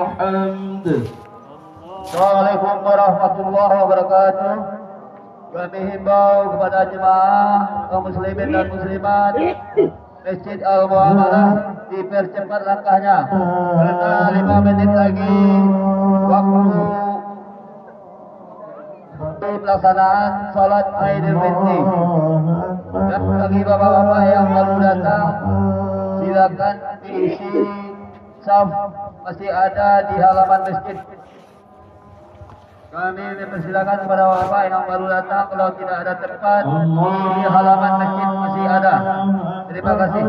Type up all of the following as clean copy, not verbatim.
الحمد. Assalamualaikum warahmatullahi wabarakatuh. Kami himbau kepada jemaah kaum muslimin dan muslimat Masjid Al-Muamalah dipercepat langkahnya karena 5 menit lagi waktu pelaksanaan sholat Idul Fitri. Dan bagi bapak-bapak yang baru datang, silakan diisi saf masih ada di halaman masjid. Kami mempersilakan kepada bapak yang baru datang, kalau tidak ada tempat di halaman masjid masih ada. Terima kasih.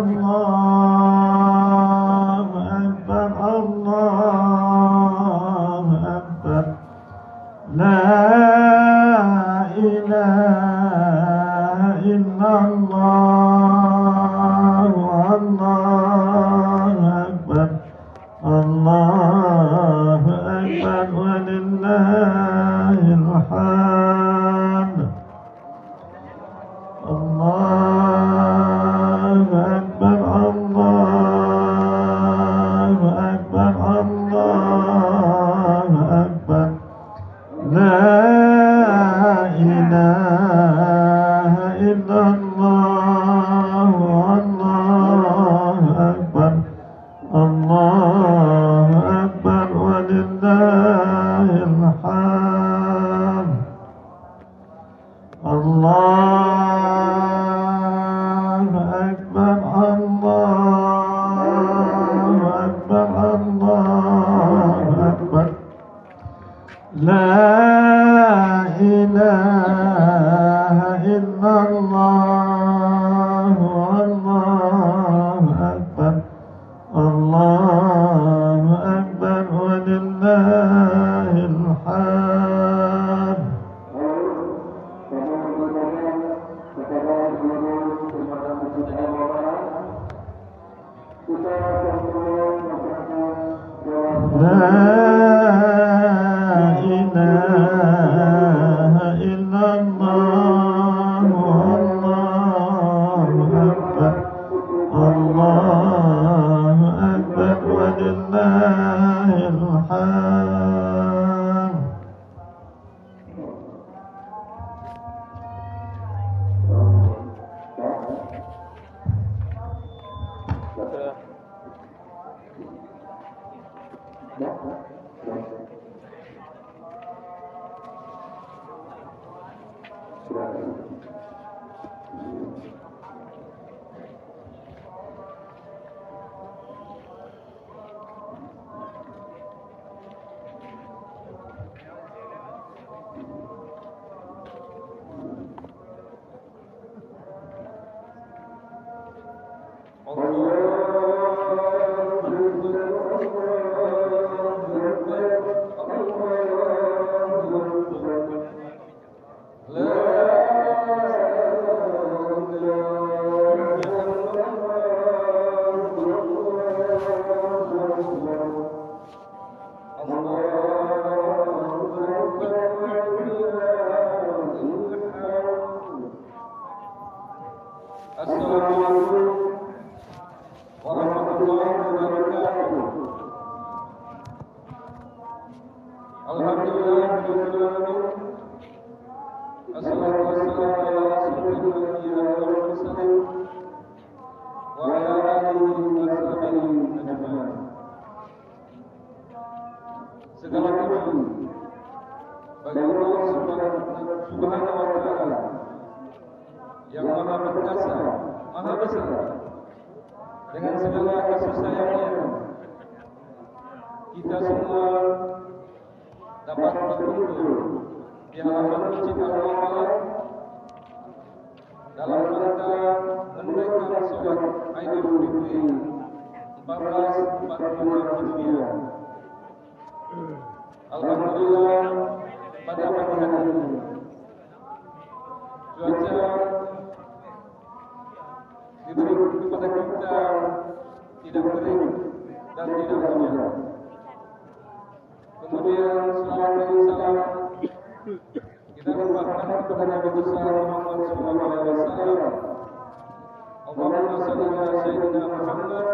Allahumma salli ala sayyidina Muhammad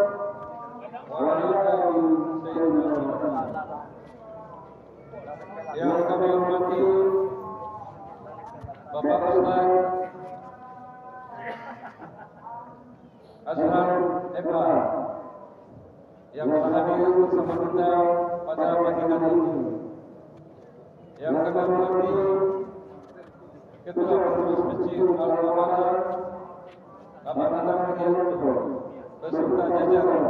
wa ala SMA yang telah hadir bersama kita pada pagi hari ini. Yang kami hormati Ketua Pengurus Masjid Al-Mu'ala Bapak Anang Rianto beserta jajaran.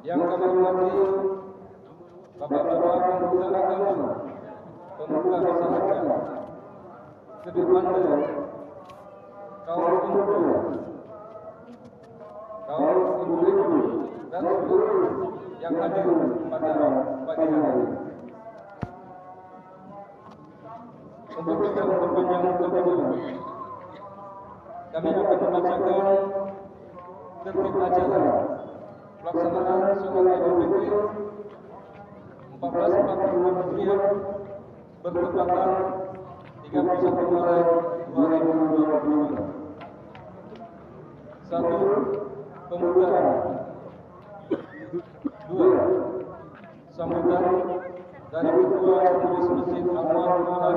Yang kami hormati Bapak-bapak pemuda agama, pemuda masyarakat, sedemanda, kaum pemuda, kaum ibu-ibu, dan seluruh yang hadir pada pagi hari ini. Untuk tidak memperpanjang pertemuan, kami akan membacakan tertib acara pelaksanaan sholat Idul Fitri 1446 Hijriah bertepatan 31 Maret 2022. 1. Pembukaan. 2. Sambutan dari Ketua Pengurus Masjid Al-Mu'ala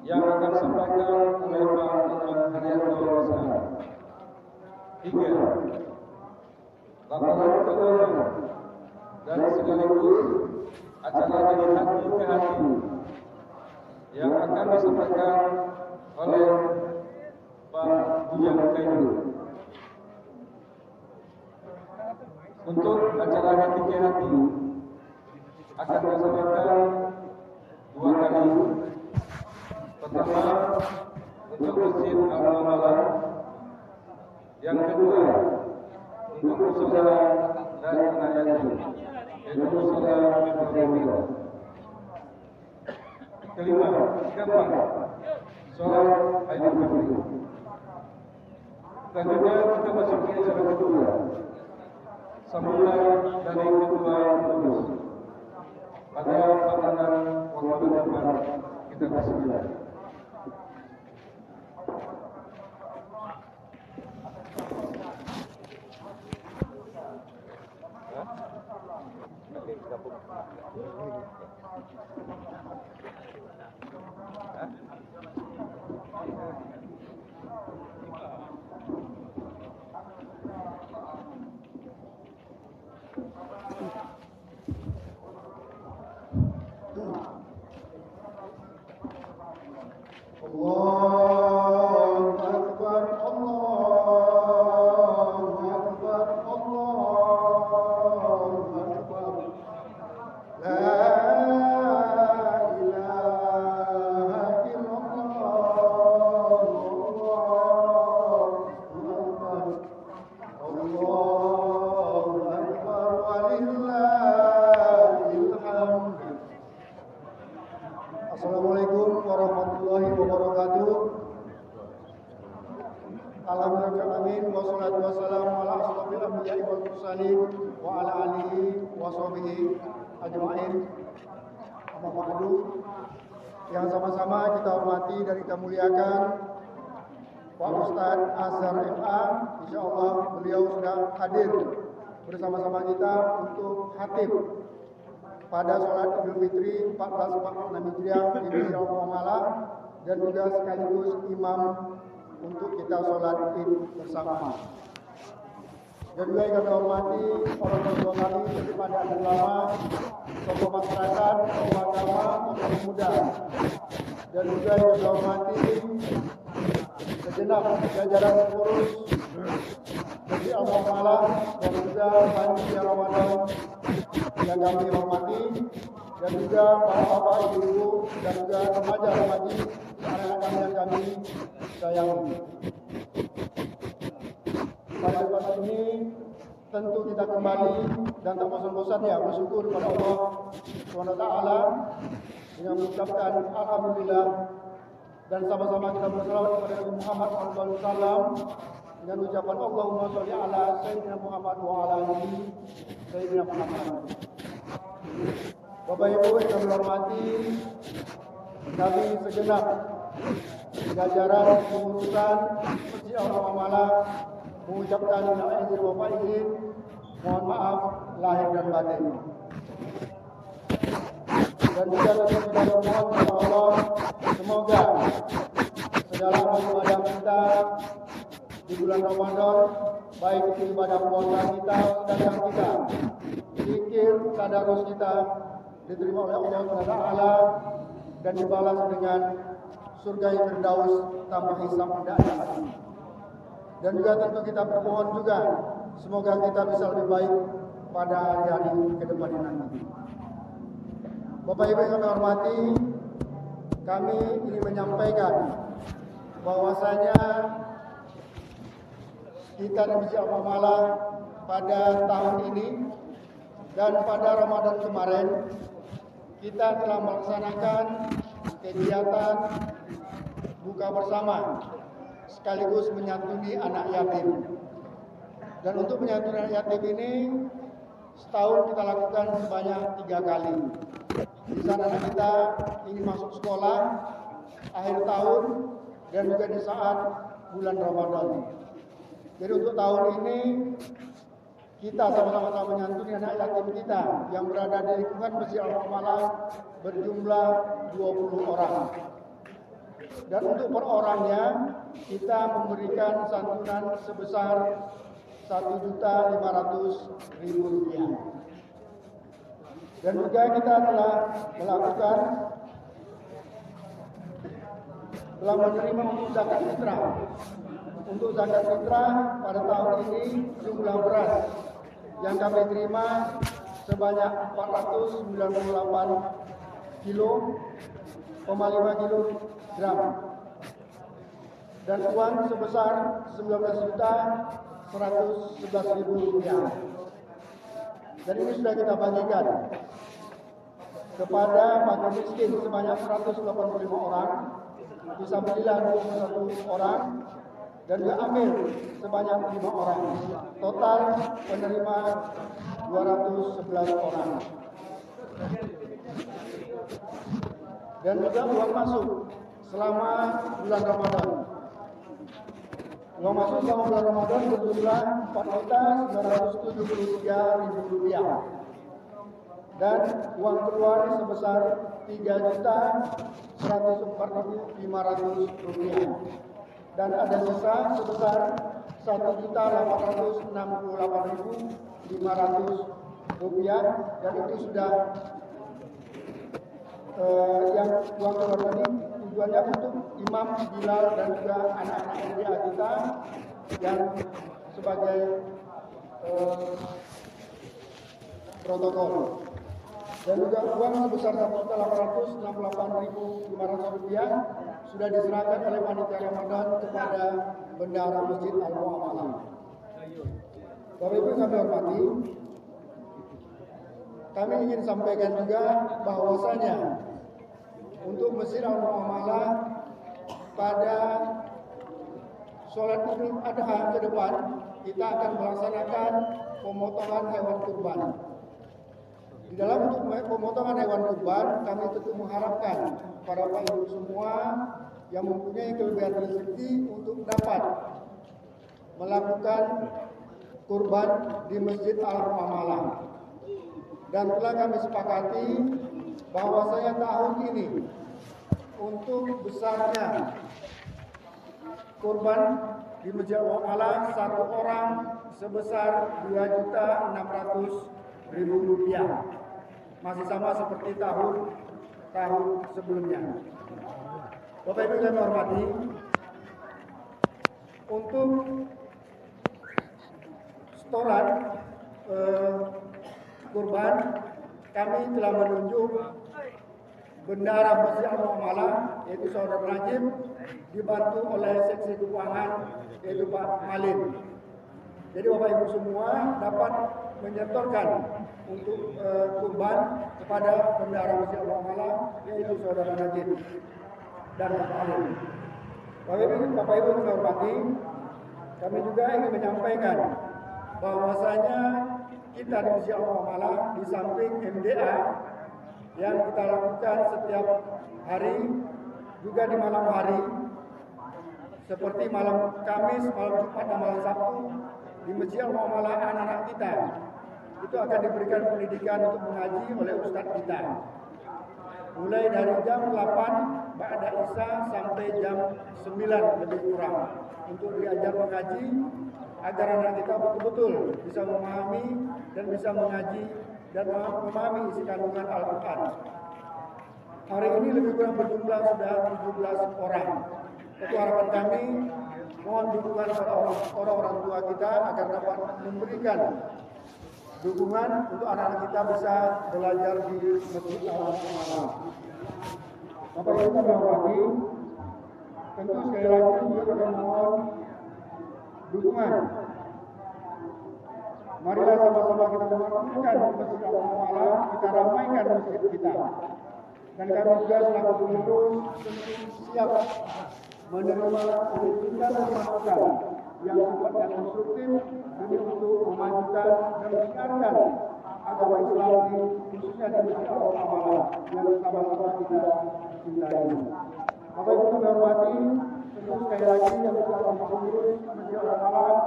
yang akan disampaikan oleh Pak Anang Rianto Masana. 3. Laporan keuangan dan sekaligus acara dari hati ke hati yang akan disampaikan oleh Pak Bujang Kaidu. Untuk acara hati ke hati akan disampaikan 2 kali. Pertama untuk Masjid Al-Mu'ala, yang kedua untuk musyawarah dan penayaan, yaitu musyawarah Al-Mu'ala. Kelima, keempat, sholat Idul Fitri. Selanjutnya kita masuki acara kedua, sambutan dari Ketua Pengurus. Pada pandangan waktu depan kita persilakan. Allahu Akbar, Allahu Akbar, Allahu Akbar. La ilaha illallah, Allahu Akbar, walillahil hamd. Assalamualaikum warahmatullahi wabarakatuh. Alhamdulillahirrahmanirrahim. Wassalatu wassalamu ala asyrofil anbiya'i wal mursalin wa ala alihi wa sahbihi ajma'in. Amma ba'du. Yang sama-sama kita hormati dan kita muliakan Pak Ustaz Azhar MA. Insyaallah beliau sudah hadir bersama-sama kita untuk khatib pada sholat Idul Fitri 1446 Hijriah di Masjid Al-Mu'ala dan juga sekaligus imam untuk kita sholat Id bersama. Dan juga yang kami hormati orang tua kami kepada ulama, tokoh masyarakat, tokoh agama, tokoh pemuda, dan juga yang kami hormati segenap jajaran pengurus Masjid Al-Mu'ala dan juga panitia Ramadan yang kami hormati, dan juga bapak-bapak, ibu-ibu, dan juga remaja-remaji, anak-anak yang kami sayangi. Pada kesempatan ini tentu kita kembali dan tak bosan-bosan ya bersyukur kepada Allah SWT dengan mengucapkan alhamdulillah, dan sama-sama kita berselawat kepada Nabi Muhammad SAW dengan ucapan Allahumma sholli ala Sayyidina Muhammad wa ala alihi Sayyidina Muhammad. Bapak Ibu yang kami hormati, kami segenap jajaran pengurusan Masjid Al-Mu'ala mengucapkan minal aidin wal faizin, mohon maaf lahir dan batin. Dan juga kita mohon kepada Allah semoga segala ibadah kita di bulan Ramadan, baik itu ibadah puasa kita, sedekah kita, zikir, tadarus kita diterima oleh Allah SWT dan dibalas dengan surga yang Firdaus tanpa hisab dan adab. Dan juga tentu kita bermohon juga semoga kita bisa lebih baik pada hari-hari ke depan nanti. Bapak Ibu yang kami hormati, kami ingin menyampaikan bahwasanya kita di Masjid Al-Muamalah pada tahun ini dan pada Ramadan kemarin kita telah melaksanakan kegiatan buka bersama sekaligus menyantuni anak yatim. Dan untuk menyantuni anak yatim ini setahun kita lakukan sebanyak 3 kali. Di sana anak kita ingin masuk sekolah akhir tahun dan juga di saat bulan Ramadan. Jadi untuk tahun ini kita sama-sama menyantuni anak yatim kita yang berada di lingkungan Masjid Al-Muamalah berjumlah 20 orang. Dan untuk per orangnya kita memberikan santunan sebesar Rp1.500.000. Dan juga kita telah menerima untuk zakat fitrah. Untuk zakat fitrah pada tahun ini jumlah beras yang kami terima sebanyak 498,5 kilogram dan uang sebesar Rp19.111.000. Dan ini sudah kita bagikan kepada fakir miskin sebanyak 185 orang, fisabilillah 21 orang, dan juga amil sebanyak 5 orang. Total penerima 211 orang. Dan juga uang masuk selama bulan Ramadan. Uang masuk selama bulan Ramadan berjumlah Rp4.973.000. Dan uang keluar sebesar Rp3.104.500. Dan ada sisa sebesar Rp1.868.500. Dan itu sudah yang uang keluar tadi tujuannya untuk imam, Bilal dan juga anak-anak MDA kita yang sebagai protokol. Dan juga uang sebesar Rp1.868.500 sudah diserahkan oleh panitia Ramadan kepada bendahara Masjid Al-Muamalah. Bapak Ibu kami hormati, kami ingin sampaikan juga bahwasanya untuk Masjid Al-Muamalah pada sholat Idul Adha ke depan kita akan melaksanakan pemotongan hewan kurban. Di dalam pemotongan hewan kurban kami tentu mengharapkan para Bapak Ibu semua yang mempunyai kelebihan rezeki untuk dapat melakukan kurban di Masjid Al-Muamalah. Dan telah kami sepakati bahwasanya tahun ini untuk besarnya kurban di Masjid Al-Muamalah satu orang sebesar Rp2.600.000. Masih sama seperti tahun sebelumnya. Bapak Ibu yang hormati, untuk setoran kurban kami telah menunjuk bendahara Masjid Al-Muamalah yaitu Saudara Najib dibantu oleh seksi keuangan yaitu Pak Malin. Jadi Bapak Ibu semua dapat menyetorkan untuk kurban kepada bendahara Masjid Al-Muamalah yaitu Saudara Najib dan Pak Malin. Bapak Ibu yang hormati, kami juga ingin menyampaikan bahwasanya kita di Masjid Al-Muamalah di samping MDA yang kita lakukan setiap hari, juga di malam hari, seperti malam Kamis, malam Jumat, dan malam Sabtu, di Masjid Al-Muamalah anak-anak kita itu akan diberikan pendidikan untuk mengaji oleh ustadz kita. mulai dari jam 8 ba'da Isya sampai jam 9 lebih kurang, untuk diajar mengaji agar anak kita betul-betul bisa memahami dan bisa mengaji dan memahami isi kandungan Al-Quran. Hari ini lebih kurang berjumlah sudah 17 orang. Itu harapan kami, mohon dukungan pada orang-orang tua kita agar dapat memberikan dukungan untuk anak-anak kita bisa belajar di Masjid Al-Quran. Bapak Ibu yang hormati, tentu sekali lagi juga kami mohon dukungan. Marilah sama-sama kita membangunkan Masjid Al-Quran, kita ramaikan masjid kita. Dan kami juga selaku pengurus siap menerima kritikan dan masukan yang sifatnya konstruktif demi untuk memajukan dan menyiarkan agama Islam khususnya di Masjid Al-Quran yang sama-sama kita cintai. Bapak Ibu yang hormati, tentu sekali lagi yang selaku pengurus Masjid Al-Quran,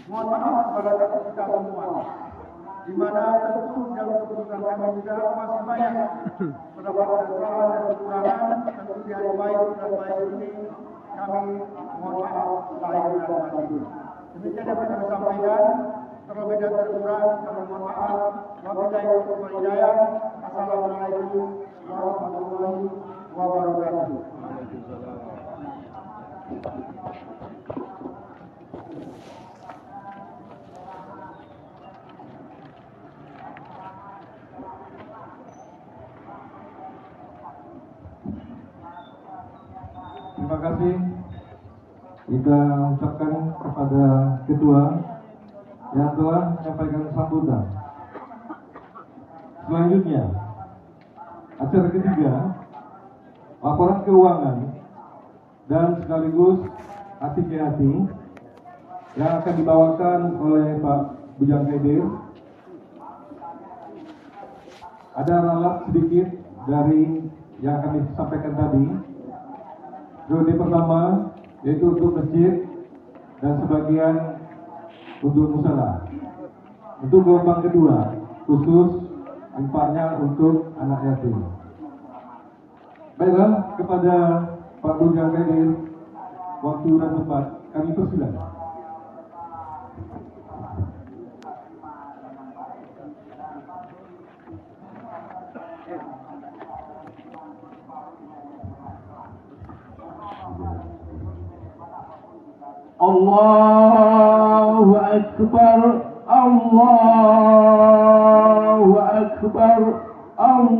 mohon maaf kepada kita semua, di mana tentu dalam keputusan kami juga masih banyak terdapat kesalahan dan kekurangan. Tentu di hari baik dan baik ini kami mohon maaf lahir dan batin. Demikian dapat kami sampaikan. Terlebih dan terkurang kami mohon maaf. Wabillahi taufiq wal hidayah. Assalamualaikum warahmatullahi wabarakatuh. Terima kasih kita ucapkan kepada Ketua yang telah menyampaikan sambutan. Selanjutnya, acara ketiga, laporan keuangan dan sekaligus hati ke hati yang akan dibawakan oleh Pak Bujang Kaidir. Ada ralat sedikit dari yang kami sampaikan tadi. Periode pertama yaitu untuk masjid dan sebagian untuk musala. Untuk gelombang kedua khusus infaknya untuk anak yatim. Baiklah, kepada Pak Bujang Kaidir, waktu dan tempat kami persilakan. Allahu Akbar, Allahu Akbar, Allahu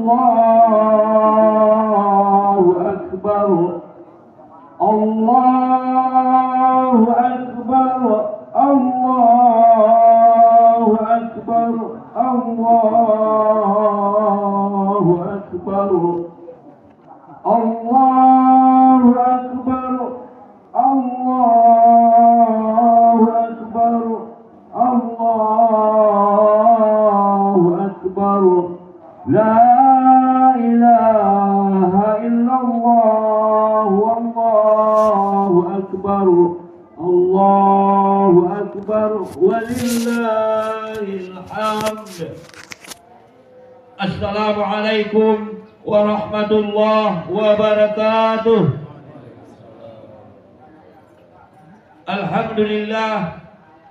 Akbar, Allahu Akbar, Allahu Akbar, Allahu Akbar, Allahu Akbar, Allahu Akbar, Allahu Akbar, La ilaha illallah, Allahu Akbar, Allahu Akbar, walillahil hamd. Assalamualaikum warahmatullahi wabarakatuh. Alhamdulillah,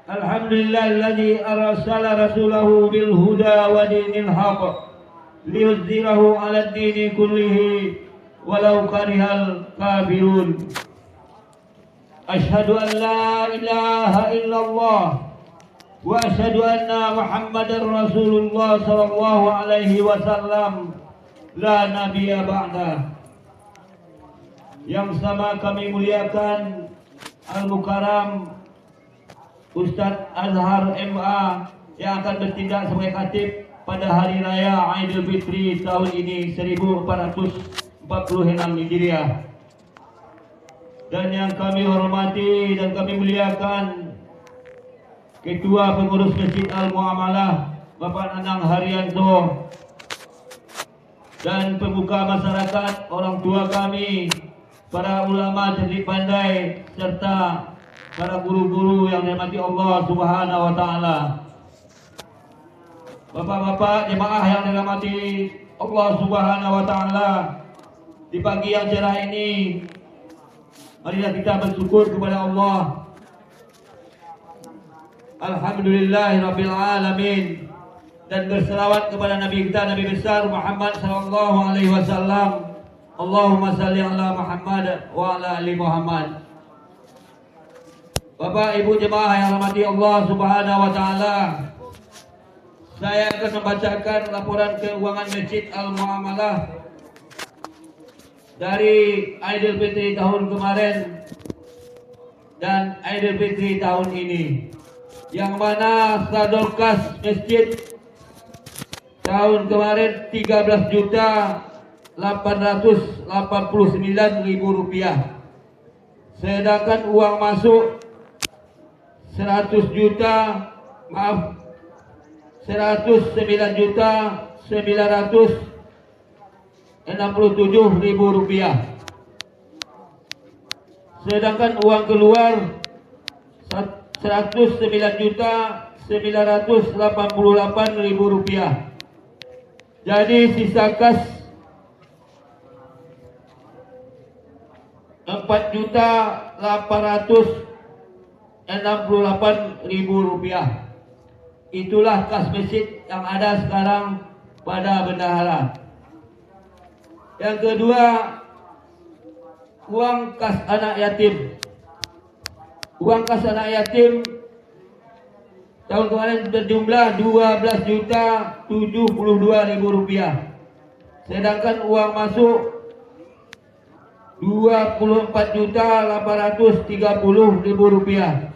alhamdulillahilladzi arsala rasulahu bil huda wa dinil haqq liyuzhirahu 'alad dini kullihi walau karihal kafirun. Asyhadu an la ilaha illallah wa asyhadu anna Muhammadar Rasulullah sallallahu alaihi wasallam, la nabiyya ba'da. Yang sama kami muliakan Al-Mukarram Ustadz Azhar MA yang akan bertindak sebagai khatib pada hari raya Aidil Fitri tahun ini 1446 Hijriah. Dan yang kami hormati dan kami muliakan Ketua Pengurus Masjid Al-Muamalah Bapak Nanang Haryanto, dan pemuka masyarakat, orang tua kami, para ulama cerdik pandai, serta para guru-guru yang dirahmati Allah Subhanahu wa taala. Bapak-bapak jemaah yang dirahmati Allah Subhanahu wa taala di pagi yang cerah ini. Marilah kita bersyukur kepada Allah. Alhamdulillahirabbil alamin, dan berselawat kepada Nabi kita, Nabi besar Muhammad sallallahu alaihi wasallam. Allahumma salli ala Muhammad wa ala ali Muhammad. Bapak Ibu jemaah yang rahmati Allah Subhanahu wa taala, saya akan membacakan laporan keuangan Masjid Al-Muamalah dari Idul Fitri tahun kemarin dan Idul Fitri tahun ini, yang mana saldo kas masjid tahun kemarin 13.889.000 rupiah, sedangkan uang masuk 109.967.000 rupiah, sedangkan uang keluar 109.988.000 rupiah. Jadi sisa kas 4.868.000 rupiah. Itulah kas masjid yang ada sekarang pada bendahara. Yang kedua, uang kas anak yatim. Uang kas anak yatim tahun kemarin berjumlah 12.072.000 rupiah, sedangkan uang masuk 24.830.000 rupiah.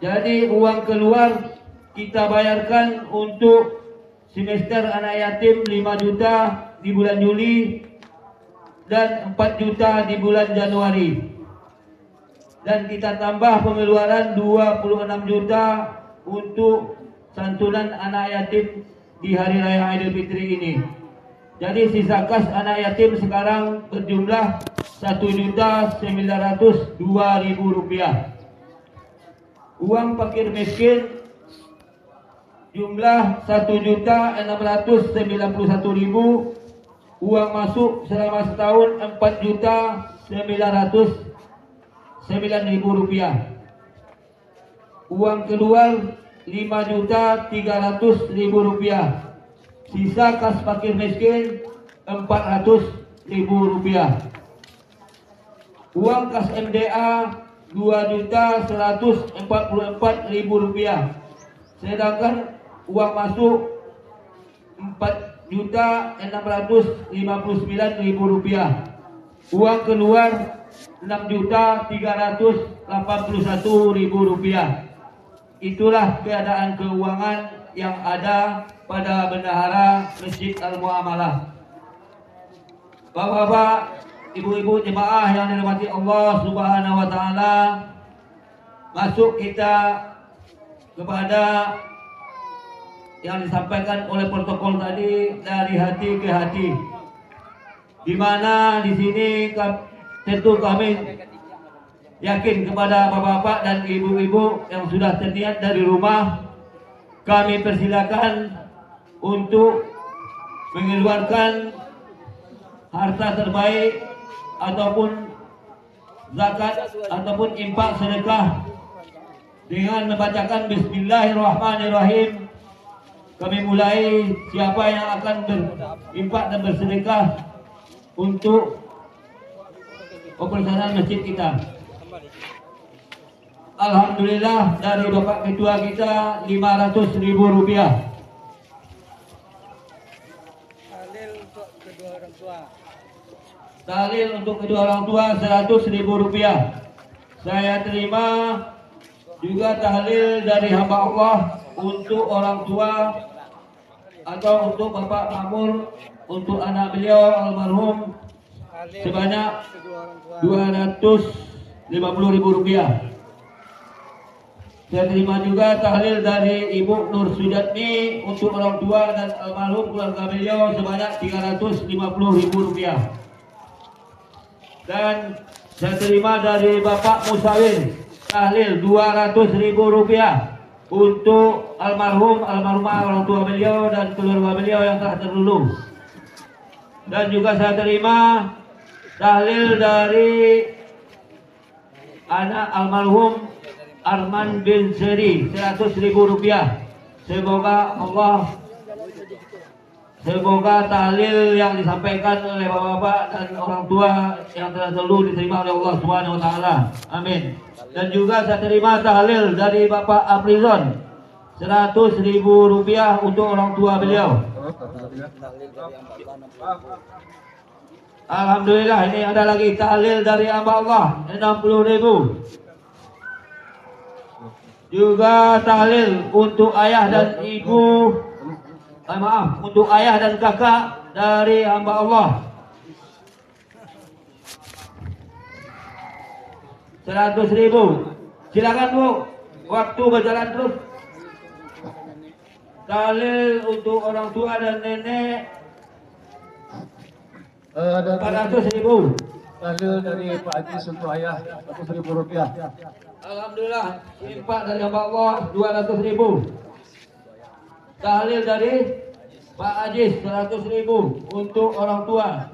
Jadi uang keluar kita bayarkan untuk semester anak yatim 5 juta di bulan Juli dan 4 juta di bulan Januari. Dan kita tambah pengeluaran 26 juta untuk santunan anak yatim di hari raya Idul Fitri ini. Jadi sisa kas anak yatim sekarang berjumlah 1.902.000 rupiah. Uang fakir miskin jumlah 1.691.000. Uang masuk selama setahun 4.909.000 rupiah. Uang keluar 5.300.000 rupiah. Sisa kas fakir miskin 400.000 rupiah. Uang kas MDA 2.144.000 rupiah. Sedangkan uang masuk 4.659.000 rupiah. Uang keluar 6.381.000 rupiah. Itulah keadaan keuangan yang ada pada bendahara Masjid Al-Muamalah. Bapak-bapak, ibu-ibu jemaah yang dirahmati Allah Subhanahu wa taala, masuk kita kepada yang disampaikan oleh protokol tadi, dari hati ke hati, di mana di sini tentu kami yakin kepada bapak-bapak dan ibu-ibu yang sudah terniat dari rumah, kami persilakan untuk mengeluarkan harta terbaik ataupun zakat ataupun infak sedekah dengan membacakan Bismillahirrahmanirrahim. Kami mulai siapa yang akan berinfak dan bersedekah untuk operasional masjid kita. Alhamdulillah, dari Bapak Ketua kita 500.000 rupiah. Tahlil untuk kedua orang tua 100.000 rupiah. Saya terima juga tahlil dari hamba Allah untuk orang tua atau untuk Bapak Makmur, untuk anak beliau almarhum sebanyak 250.000 rupiah. Saya terima juga tahlil dari Ibu Nur Sujatmi untuk orang tua dan almarhum keluarga beliau sebanyak 350.000 rupiah. Dan saya terima dari Bapak Musawir tahlil 200.000 rupiah untuk almarhumah orang tua beliau dan keluarga beliau yang telah terdahulu. Dan juga saya terima tahlil dari anak almarhum Arman bin Seri, 100.000 rupiah. Semoga tahlil yang disampaikan oleh bapak-bapak dan orang tua yang telah terdahulu diterima oleh Allah Subhanahu wa taala. Amin. Dan juga saya terima tahlil dari Bapak Aprizon, 100.000 rupiah untuk orang tua beliau. Alhamdulillah, ini ada lagi tahlil dari hamba Allah, 60.000. Juga tahlil untuk ayah dan ibu, untuk ayah dan kakak dari hamba Allah, 100.000. Silakan Bu, waktu berjalan terus. Tahlil untuk orang tua dan nenek, 400.000. Tahlil dari Pak Ajis untuk ayah, 100.000 rupiah. Alhamdulillah, infak dari hamba Allah 200.000. Tahlil dari Pak Ajis 100.000 untuk orang tua.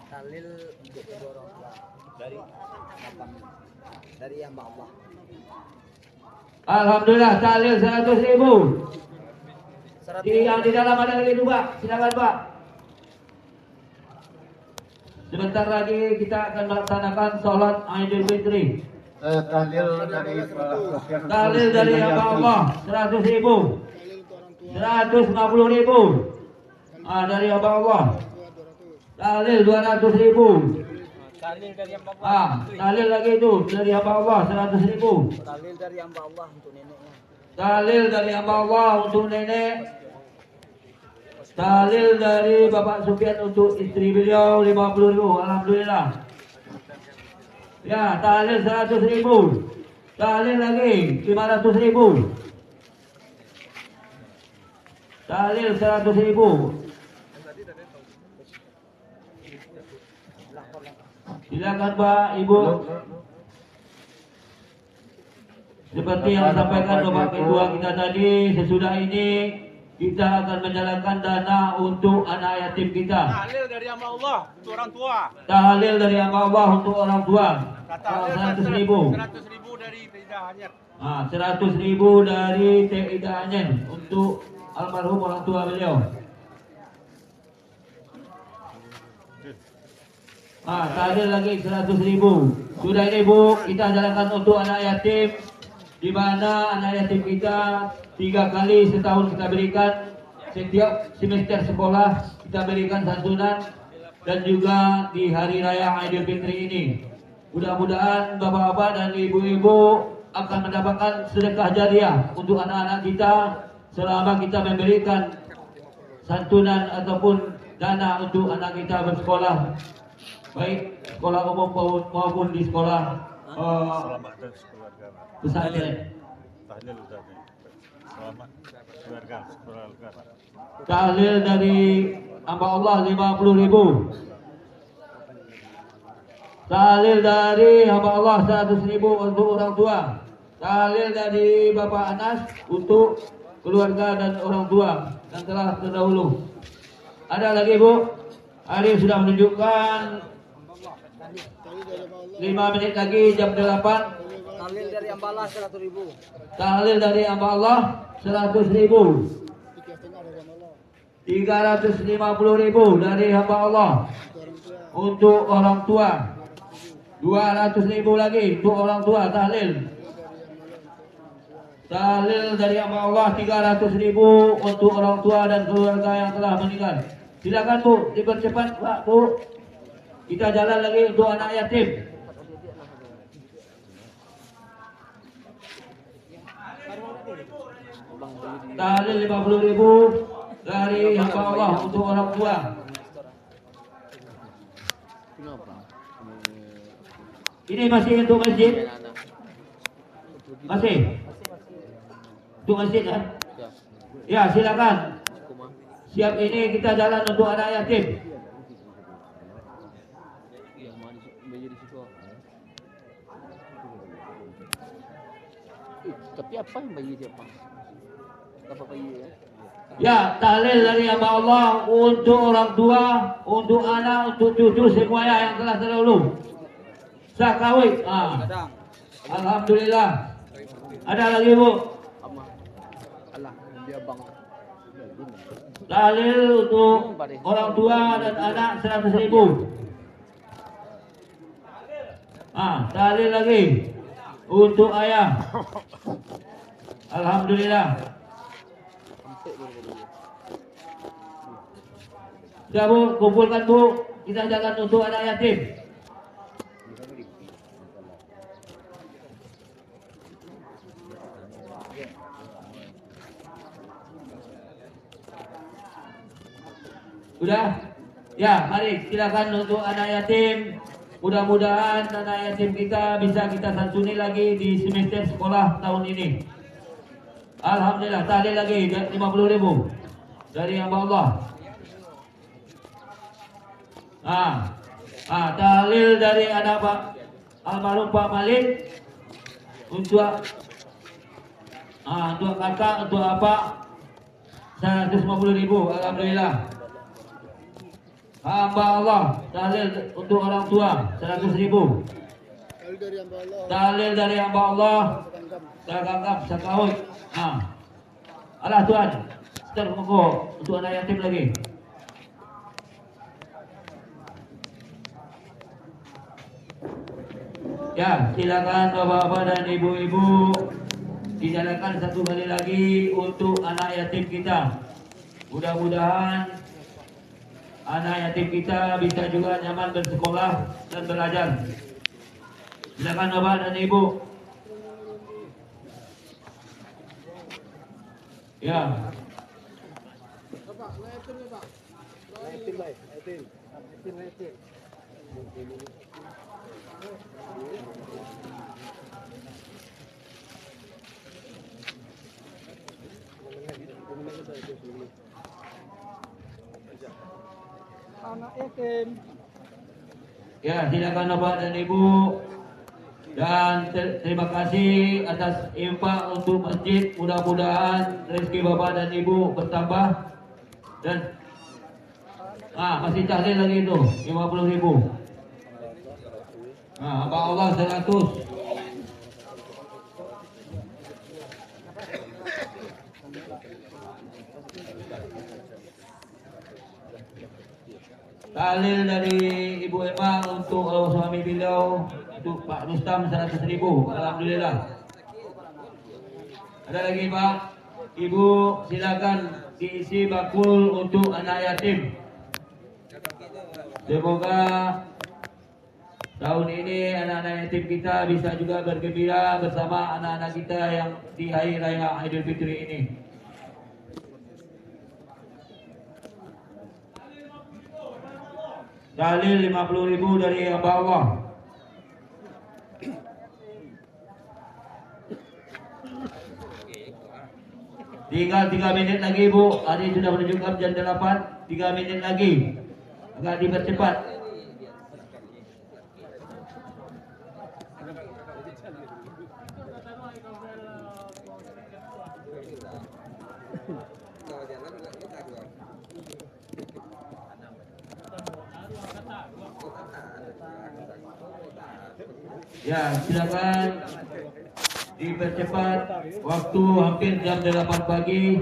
Tahlil untuk kedua orang tua dari hamba Allah. Alhamdulillah, tahlil 100.000. Yang di dalam ada lagi Pak, silakan Pak. Sebentar lagi kita akan melaksanakan sholat Idul Fitri. Tahlil dari hamba Allah 100.000. 150.000. Dari hamba Allah. Tahlil 200.000. Tahlil lagi itu dari hamba Allah 100.000. Tahlil dari hamba Allah untuk neneknya. Tahlil dari hamba Allah untuk nenek. Tahlil dari Bapak Sufyan untuk istri beliau 50.000. Alhamdulillah. Ya, tahlil 100.000. Tahlil lagi 500.000. Tahlil 100.000. Silakan Pak, Ibu. Seperti yang disampaikan Bapak Ketua kita tadi, sesudah ini kita akan menjalankan dana untuk anak yatim kita. Tahlil dari hamba Allah untuk orang tua. Tahlil dari hamba Allah untuk orang tua. 100.000. 100.000 dari Tida Hanyar. 100.000 dari Tida Hanyar untuk almarhum orang tua beliau. Tahlil lagi 100.000. Sudah ini Bu, kita jalankan untuk anak yatim, di mana anak yatim kita 3 kali setahun kita berikan, setiap semester sekolah kita berikan santunan, dan juga di hari raya Idul Fitri ini. Mudah-mudahan bapak-bapak dan ibu-ibu akan mendapatkan sedekah jariah untuk anak-anak kita selama kita memberikan santunan ataupun dana untuk anak kita bersekolah, baik sekolah umum maupun di sekolah pesantren. Tahlil dari hamba Allah 50.000. Tahlil dari hamba Allah 100.000 untuk orang tua. Tahlil dari Bapak Anas untuk keluarga dan orang tua yang telah terdahulu. Ada lagi Bu? Hari sudah menunjukkan 5 menit lagi jam 8. Tahlil dari hamba Allah 100.000. Tahlil dari hamba Allah 100.000. 350.000 dari hamba Allah untuk orang tua. 200.000 lagi untuk orang tua tahlil. Tahlil dari hamba Allah 300.000 untuk orang tua dan keluarga yang telah meninggal. Silakan Bu, dipercepat Pak Bu. Kita jalan lagi untuk anak yatim. Tahlil 50.000 dari hamba Allah untuk orang tua. Ini masih untuk masjid? Masih? Untuk masjid kan? Ya, silakan. Siap, ini kita jalan untuk anak yatim. Tapi apa yang bayi dia, Pak? Apa bayi ya? Ya, tahlil dari hamba Allah untuk orang tua, untuk anak, untuk cucu semuanya yang telah terdahulu. Sah kawin. Kadang. Alhamdulillah. Ada lagi Bu? Allah, dia bang. Tahlil untuk orang tua dan anak 100.000. Tahlil lagi untuk ayah. Alhamdulillah. Sudah Bu, kumpulkan Bu. Kita jangan untuk anak yatim. Sudah? Ya, mari silakan untuk anak yatim. Mudah-mudahan anak yatim kita bisa kita santuni lagi di semester sekolah tahun ini. Alhamdulillah, tahlil lagi 50.000 dari hamba Allah. Tahlil dari anak Pak almarhum Pak Malik untuk kakak, untuk apa 150.000. Alhamdulillah. Hamba Allah tahlil untuk orang tua 100.000. Tahlil dari hamba Allah Sakangkap Sakawut. Allah Tuhan, setar monggo untuk anak yatim lagi. Ya, silakan bapak-bapak dan ibu-ibu dijalankan satu kali lagi untuk anak yatim kita. Mudah-mudahan anak yatim kita bisa juga nyaman bersekolah dan belajar. Silakan bapak dan ibu. Ya. Anak yatim. Ya, silakan bapak dan ibu. Dan terima kasih atas infak untuk masjid. Mudah-mudahan rezeki bapak dan ibu bertambah. Dan masih tahlil lagi itu 50.000. Hamba Allah 100. Tahlil dari Ibu Emma untuk suami beliau, untuk Pak Rustam 100.000. Alhamdulillah. Ada lagi Pak? Ibu silakan diisi bakul untuk anak yatim. Semoga tahun ini anak-anak yatim kita bisa juga bergembira bersama anak-anak kita yang di hari raya Idul Fitri ini. Tahlil 50.000 dari hamba Allah. Tinggal 3 menit lagi Bu. Hari sudah menunjukkan jam 8. 3 menit lagi. Agak dipercepat. Ya, silakan dipercepat. Waktu hampir jam 8 pagi.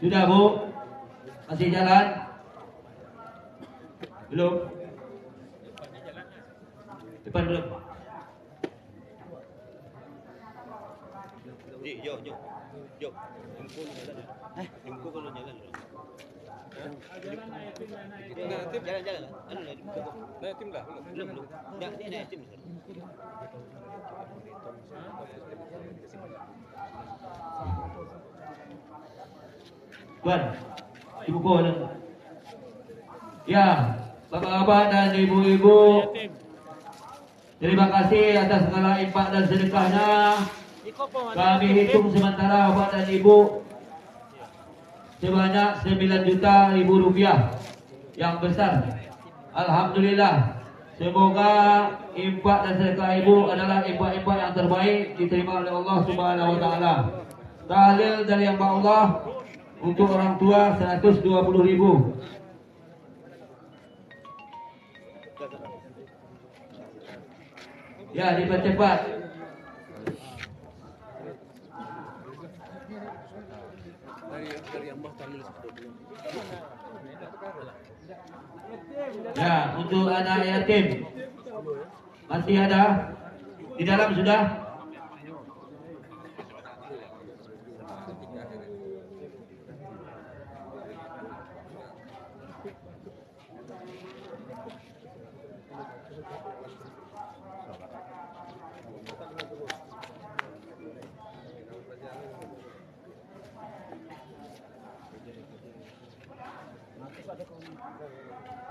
Sudah Bu? Masih jalan? Belum? Depan belum? Jom. Jumpa kalau jalan. Jalan. Tim lah. Belum. Ya, ini tim. Tuan, ibu kau Ya, bapak-bapak dan ibu-ibu, terima kasih atas segala infak dan sedekahnya. Kami hitung sementara bapak dan ibu sebanyak 9 juta ribu rupiah yang besar. Alhamdulillah. Semoga infak dan sedekah ibu adalah infak-infak yang terbaik diterima oleh Allah Subhanahu wa taala. Tahlil dari hamba Allah untuk orang tua 120.000. Ya, dipercepat. Ya, untuk anak yatim masih ada di dalam sudah.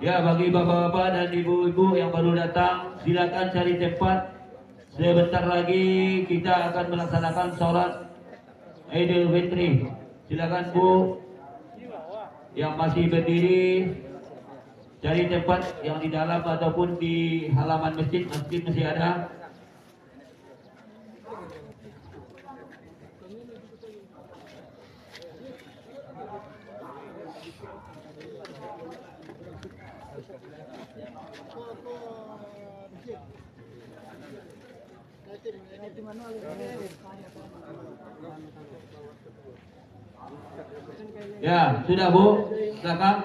Ya, bagi bapak-bapak dan ibu-ibu yang baru datang, silakan cari tempat. Sebentar lagi kita akan melaksanakan sholat Idul Fitri. Silakan Bu yang masih berdiri cari tempat yang di dalam ataupun di halaman masjid. Masjid masih ada. Ya, sudah Bu, silakan.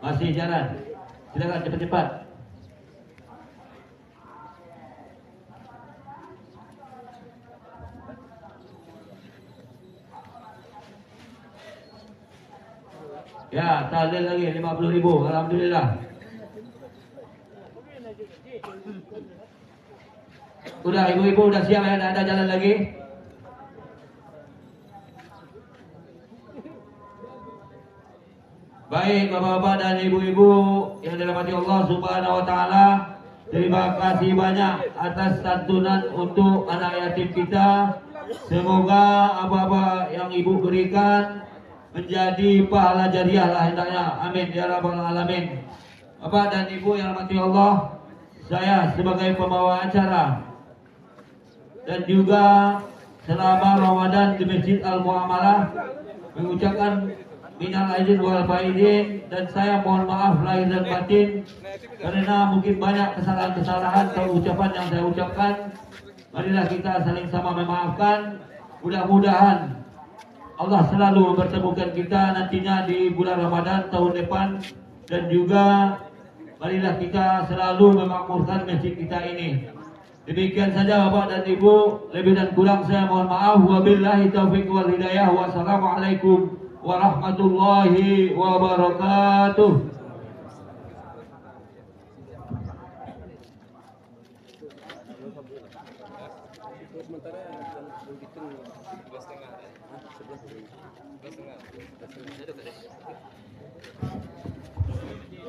Masih jalan, silakan cepat-cepat. Ya, tahlil lagi 50.000. Alhamdulillah. Udah, ibu-ibu udah siap ya, tidak ada jalan lagi. Baik, bapak-bapak dan ibu-ibu yang dirahmati Allah Subhanahu wa taala, terima kasih banyak atas santunan untuk anak yatim kita. Semoga apa-apa yang ibu berikan menjadi pahala jariah lah hendaknya. Amin ya rabbal alamin. Bapak dan ibu yang dirahmati Allah, saya sebagai pembawa acara dan juga selama Ramadan di Masjid Al-Muamalah mengucapkan minal aidin wal faizin, dan saya mohon maaf lahir dan batin karena mungkin banyak kesalahan-kesalahan atau ucapan yang saya ucapkan. Marilah kita saling sama memaafkan. Mudah-mudahan Allah selalu mempertemukan kita nantinya di bulan Ramadan tahun depan, dan juga marilah kita selalu memakmurkan masjid kita ini. Demikian saja Bapak dan Ibu, lebih dan kurang saya mohon maaf. Wabillahi taufiq wal hidayah. Wassalamualaikum warahmatullahi wabarakatuh.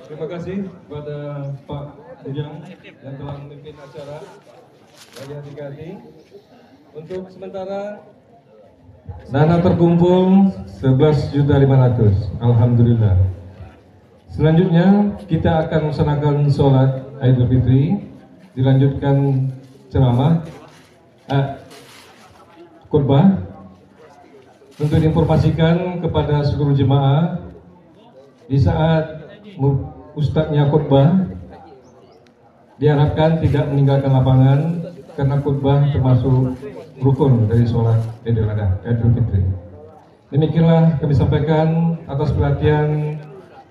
Terima kasih kepada Pak Bujang yang telah memimpin acara bagi hati-hati. Untuk sementara dana terkumpul 11.500.000. Alhamdulillah. Selanjutnya kita akan melaksanakan sholat Idul Fitri, dilanjutkan ceramah khutbah. Untuk diinformasikan kepada seluruh jemaah, di saat ustadznya khutbah diharapkan tidak meninggalkan lapangan karena khutbah termasuk rukun dari sholat Idul Fitri. Demikianlah kami sampaikan atas perhatian.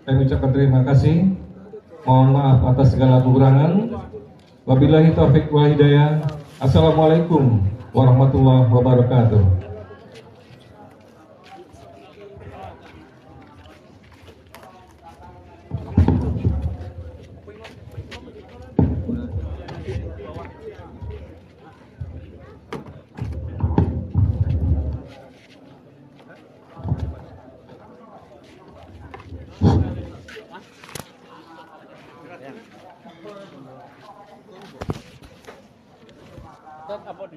Kami ucapkan terima kasih. Mohon maaf atas segala kekurangan. Wabillahi taufiq wal hidayah. Assalamualaikum warahmatullahi wabarakatuh. apa di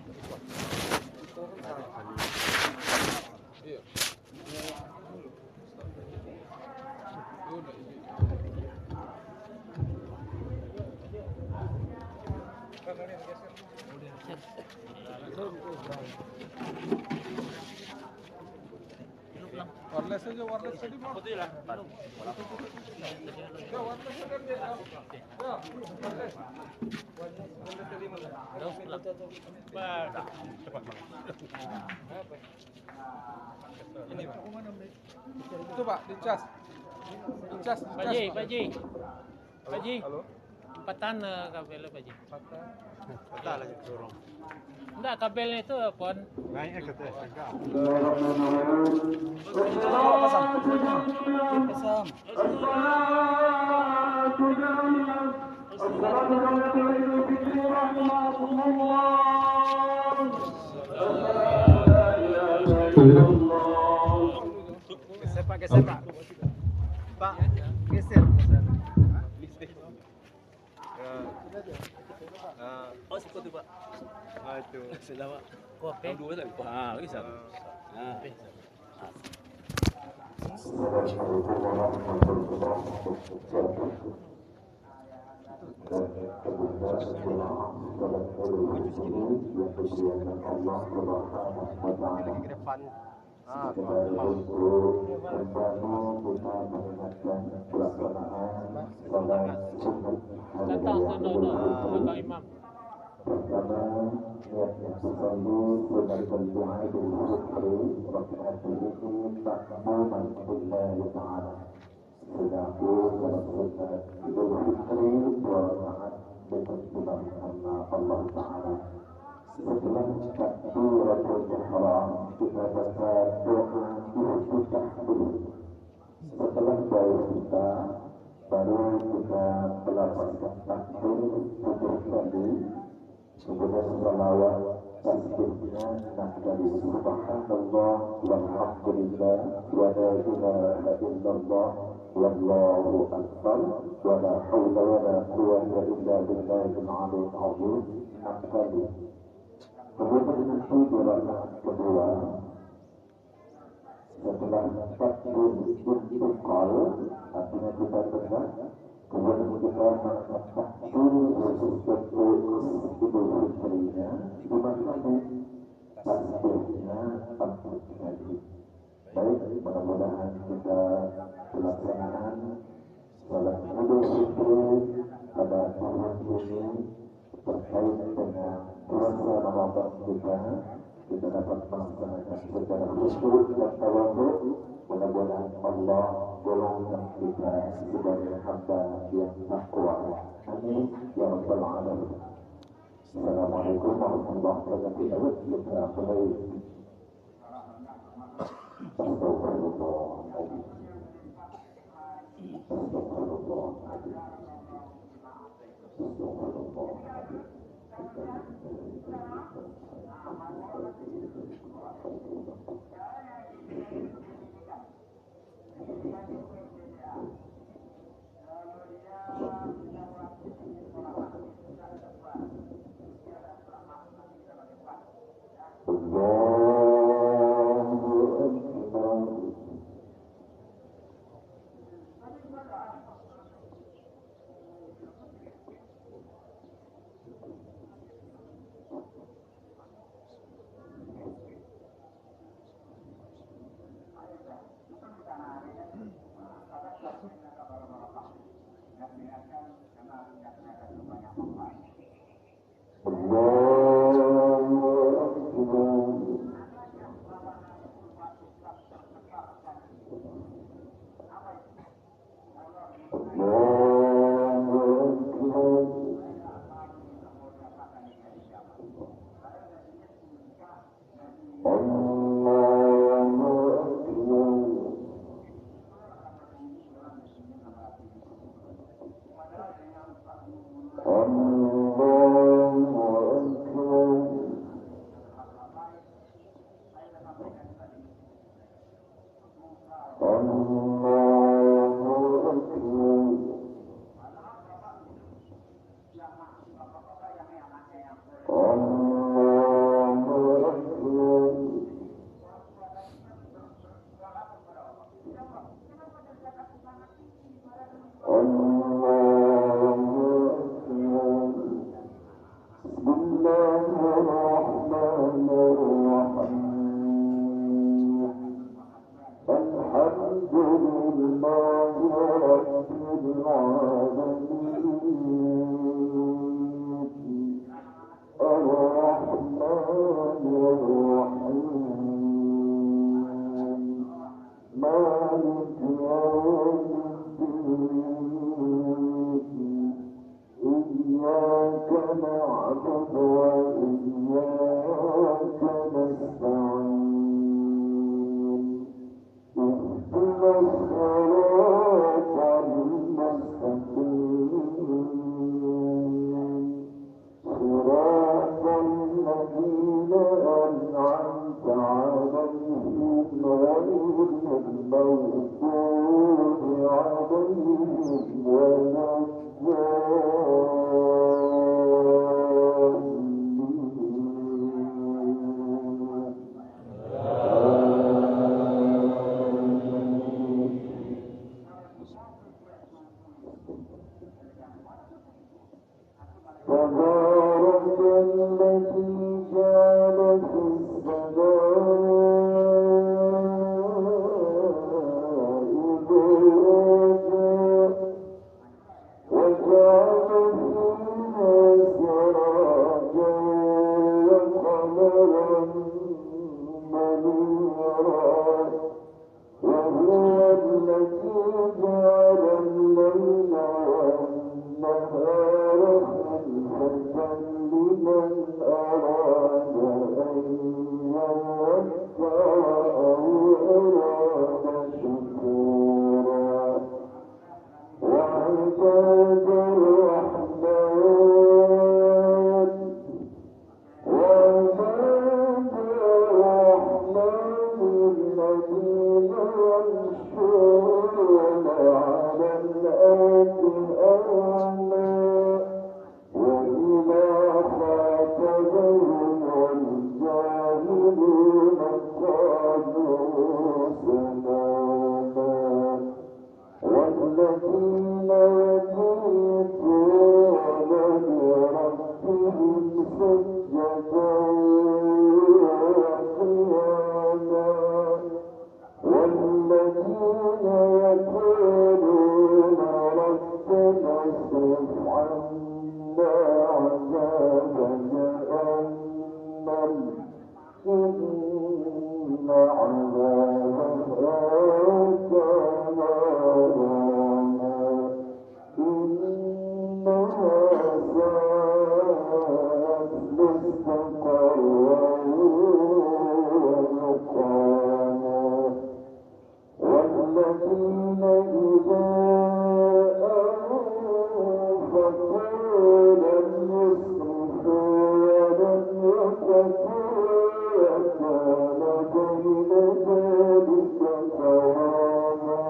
wireless aja, wireless tadi mau. Betul lah. Ya, wireless kan dia. Ya, wireless. Wireless tadi mana? Cepat banget. Ini Pak. Itu Pak, dicas. Dicas. Pak Ji. Halo. Empatan kabel Pak Ji. Ada lagi dorong. Enggak, kabelnya itu pon. Naik ke atas. Enggak. Geser Pak. Pak, geser. Oh, sikut tu Pak. Itu. Sudah Pak. Kopi. Yang dua tadi. Bisa. Lagi ke depan. Datang Bapak Imam. Pertama, niat yang sesungguh benar berdoa Idul Fitri, rakaat ini takbiran lillahi ta'ala. Sedangkan pada saat Idul Fitri dua rakaat bertakbiran karena Allah Ta'ala. Setelah takbiratul ihram, kita baca doa iftitah dulu. Setelah doa kita, baru kita melafazkan takbir 7 kali. Kemudian selawat tasbihnya dari subhanallah walhamdulillah wa la ilaha illallah wallahu akbar wa la haula wa la quwwata illa billahil aliyyil azim 6 kali. Kemudian nanti di rakaat kedua setelah takbir intiqal, artinya kita tegak. Kemudian kita melakukan takbir untuk Idul Fitrinya 5 kali, tasbihnya 4 kali. Baik, mudah-mudahan kita pelaksanaan salat Idul Fitri pada tahun ini terkait dengan puasa Ramadan kita dapat melaksanakan secara khusyuk dan tawadhu. Mudah-mudahan Allah golongkan kita sebagai hamba yang takwa. Amin ya rabbal alamin. Assalamualaikum warahmatullahi wabarakatuh. Kita mulai. Astagfirullahaladzim. Astagfirullahaladzim. Astagfirullahaladzim. Allah نعبد وإياك نستعين اهدنا الصراط المستقيم صراط الذين أنعمت عليهم غير المغضوب عليهم ولا تبارك الذي جعل في السماء بروجا وجعل فيها سراجا وقمرا منيرا وهو الذي جعل الليل والنهار خلفة لمن أراد أن يذكر أو أراد شكورا وعباد الرحمن الذين يمشون على الأرض هونا وإذا خاطبهم الجاهلون قالوا سلاما والذين يبيتون لربهم سجدا وقياما والذين يقولون ربنا اصرف عنا عذاب جهنم إن عذابها كان غراما إنها ساءت مستقرا ومقاما والذين إذا أنفقوا لم يسرفوا ولم يقتروا وكان بين ذلك قواما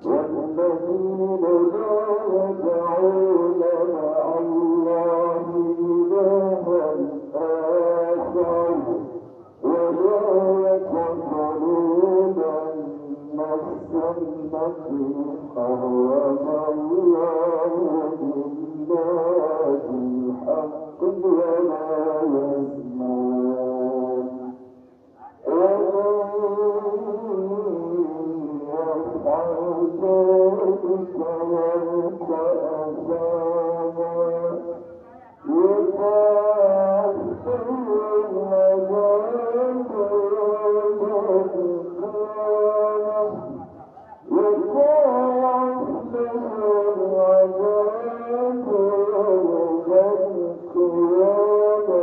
والذين لا يدعون مع الله إلها آخر ولا يقتلون النفس التي حرم الله إلا بالحق ولا يزنون ومن يفعل ذلك يلقى أثاما يضاعف له العذاب يوم القيامة يضاعف له العذاب يوم القيامة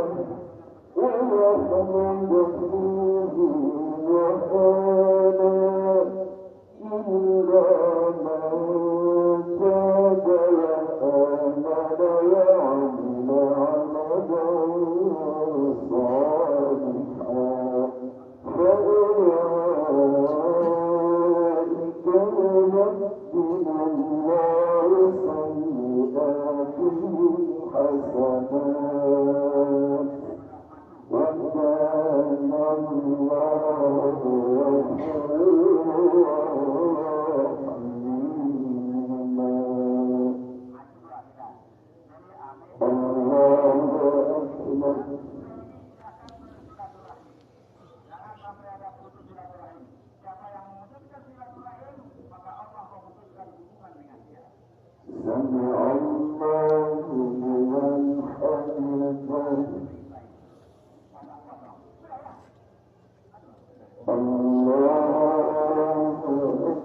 ويخلد فيه مهانا إلا من تاب وآمن وعمل عملا صالحا فأولئك يبدل الله سيئاتهم حسنات وكان الله غفورا رحيما الله أكبر سمع الله لمن حمده الله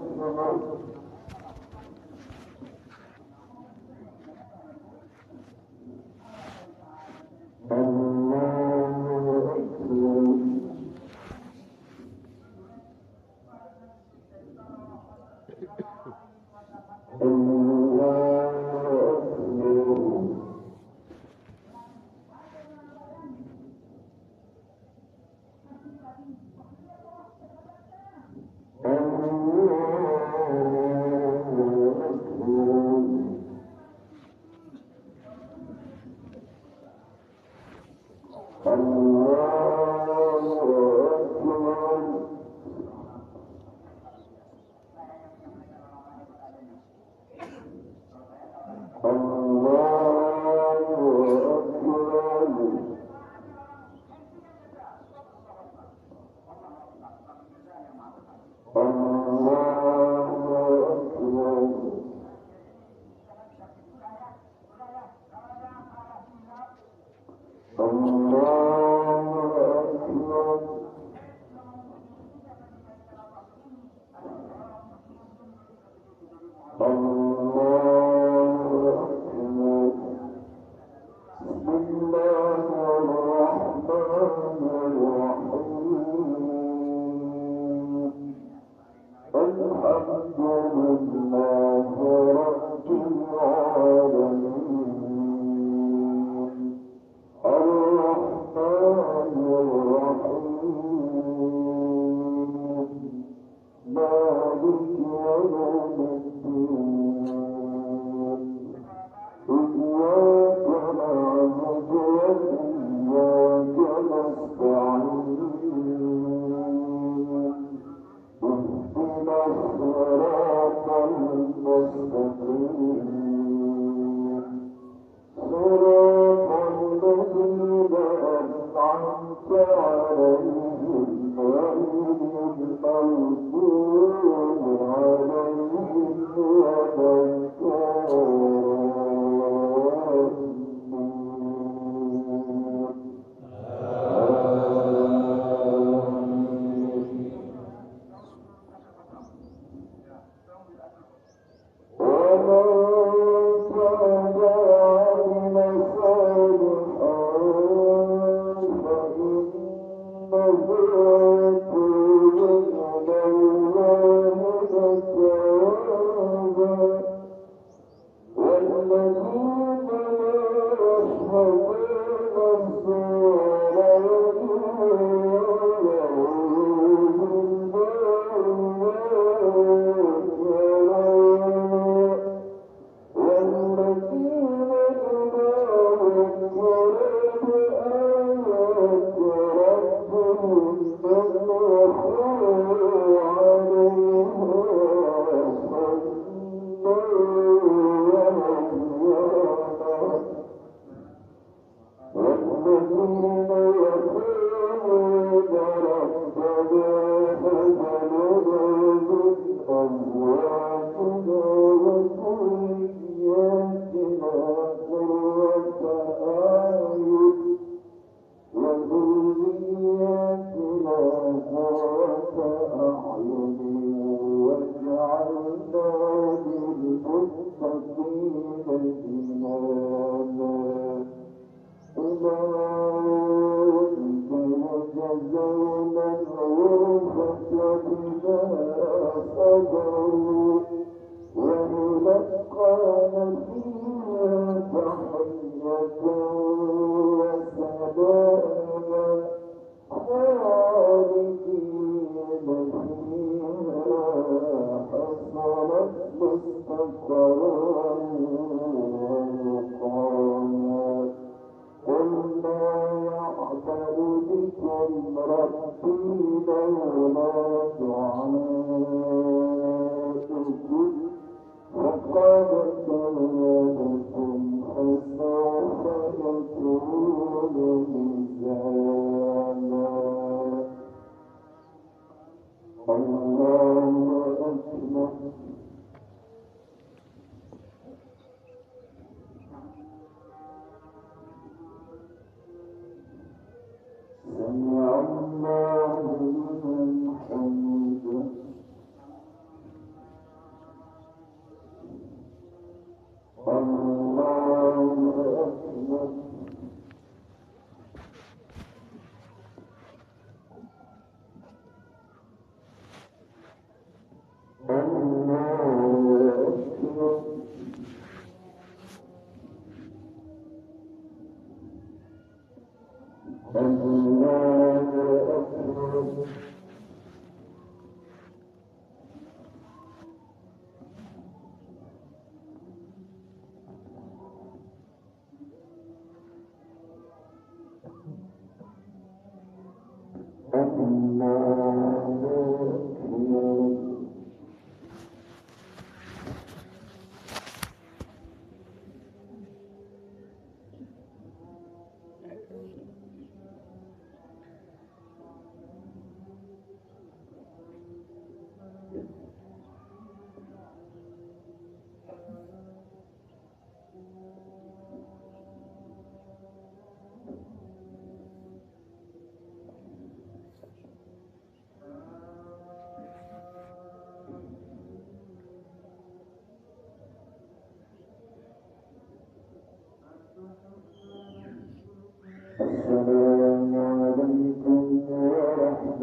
السلام عليكم ورحمة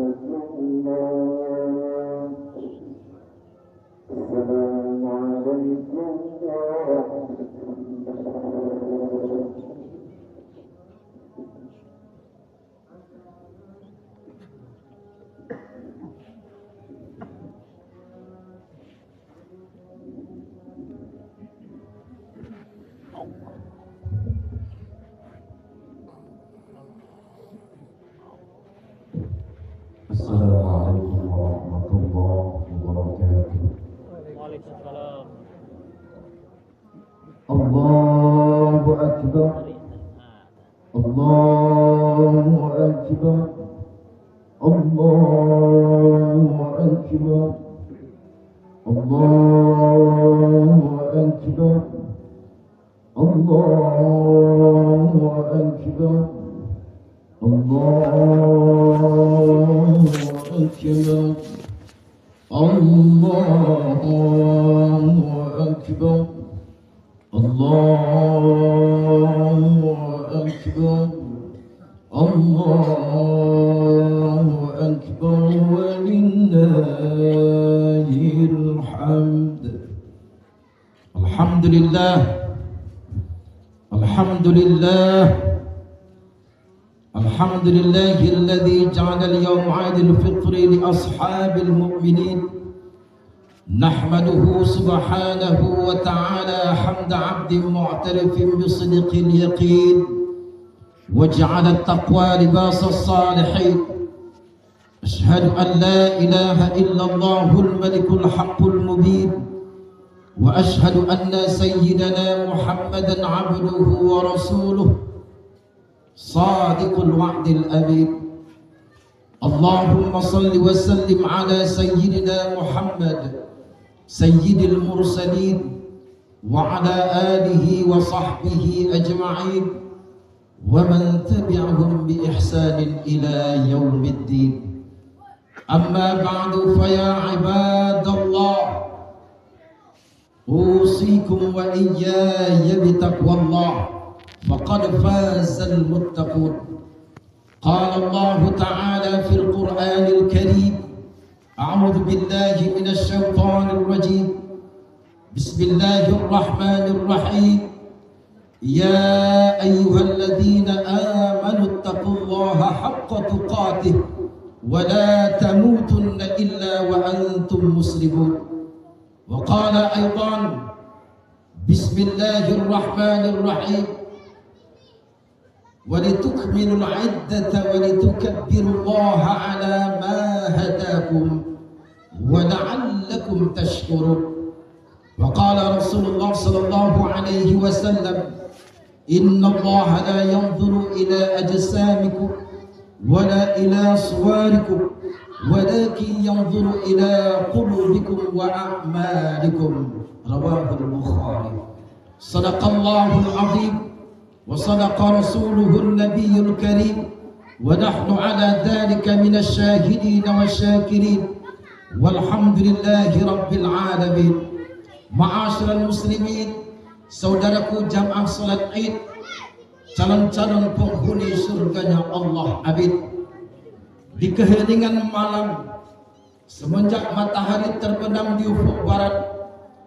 الله. السلام عليكم ورحمة الله. Assalamualaikum warahmatullahi wabarakatuh. Waalaikumsalam. Allahu Akbar. Allahu Akbar. Allahu Akbar. Allahu Akbar. Allahu Akbar. Allahu Akbar. Allahu Akbar. Allahu Akbar. Allahu Akbar walillahil hamd. Alhamdulillah. Alhamdulillah. الحمد لله الذي جعل اليوم عيد الفطر لأصحاب المؤمنين نحمده سبحانه وتعالى حمد عبد معترف بصدق اليقين وجعل التقوى لباس الصالحين. أشهد أن لا إله إلا الله الملك الحق المبين وأشهد أن سيدنا محمدا عبده ورسوله صادق الوعد الأمين. اللهم صل وسلم على سيدنا محمد سيد المرسلين وعلى آله وصحبه أجمعين ومن تبعهم بإحسان إلى يوم الدين. أما بعد فيا عباد الله أوصيكم وإياي بتقوى الله فقد فاز المتقون. قال الله تعالى في القرآن الكريم أعوذ بالله من الشيطان الرجيم بسم الله الرحمن الرحيم يا أيها الذين آمنوا اتقوا الله حق تقاته ولا تموتن إلا وأنتم مسلمون. وقال أيضا بسم الله الرحمن الرحيم ولتكملوا العدة ولتكبروا الله على ما هداكم ولعلكم تشكرون. وقال رسول الله صلى الله عليه وسلم إن الله لا ينظر إلى أجسامكم ولا إلى صوركم ولكن ينظر إلى قلوبكم وأعمالكم. رواه البخاري. صدق الله العظيم وصدق رسوله النبي الكريم ونحن على ذلك من الشاهدين والشاكرين والحمد لله رب العالمين. Ma'asyiral muslimin, saudaraku jamaah salat Id, calon-calon penghuni surganya Allah, amin. Di keheningan malam semenjak matahari terbenam di ufuk barat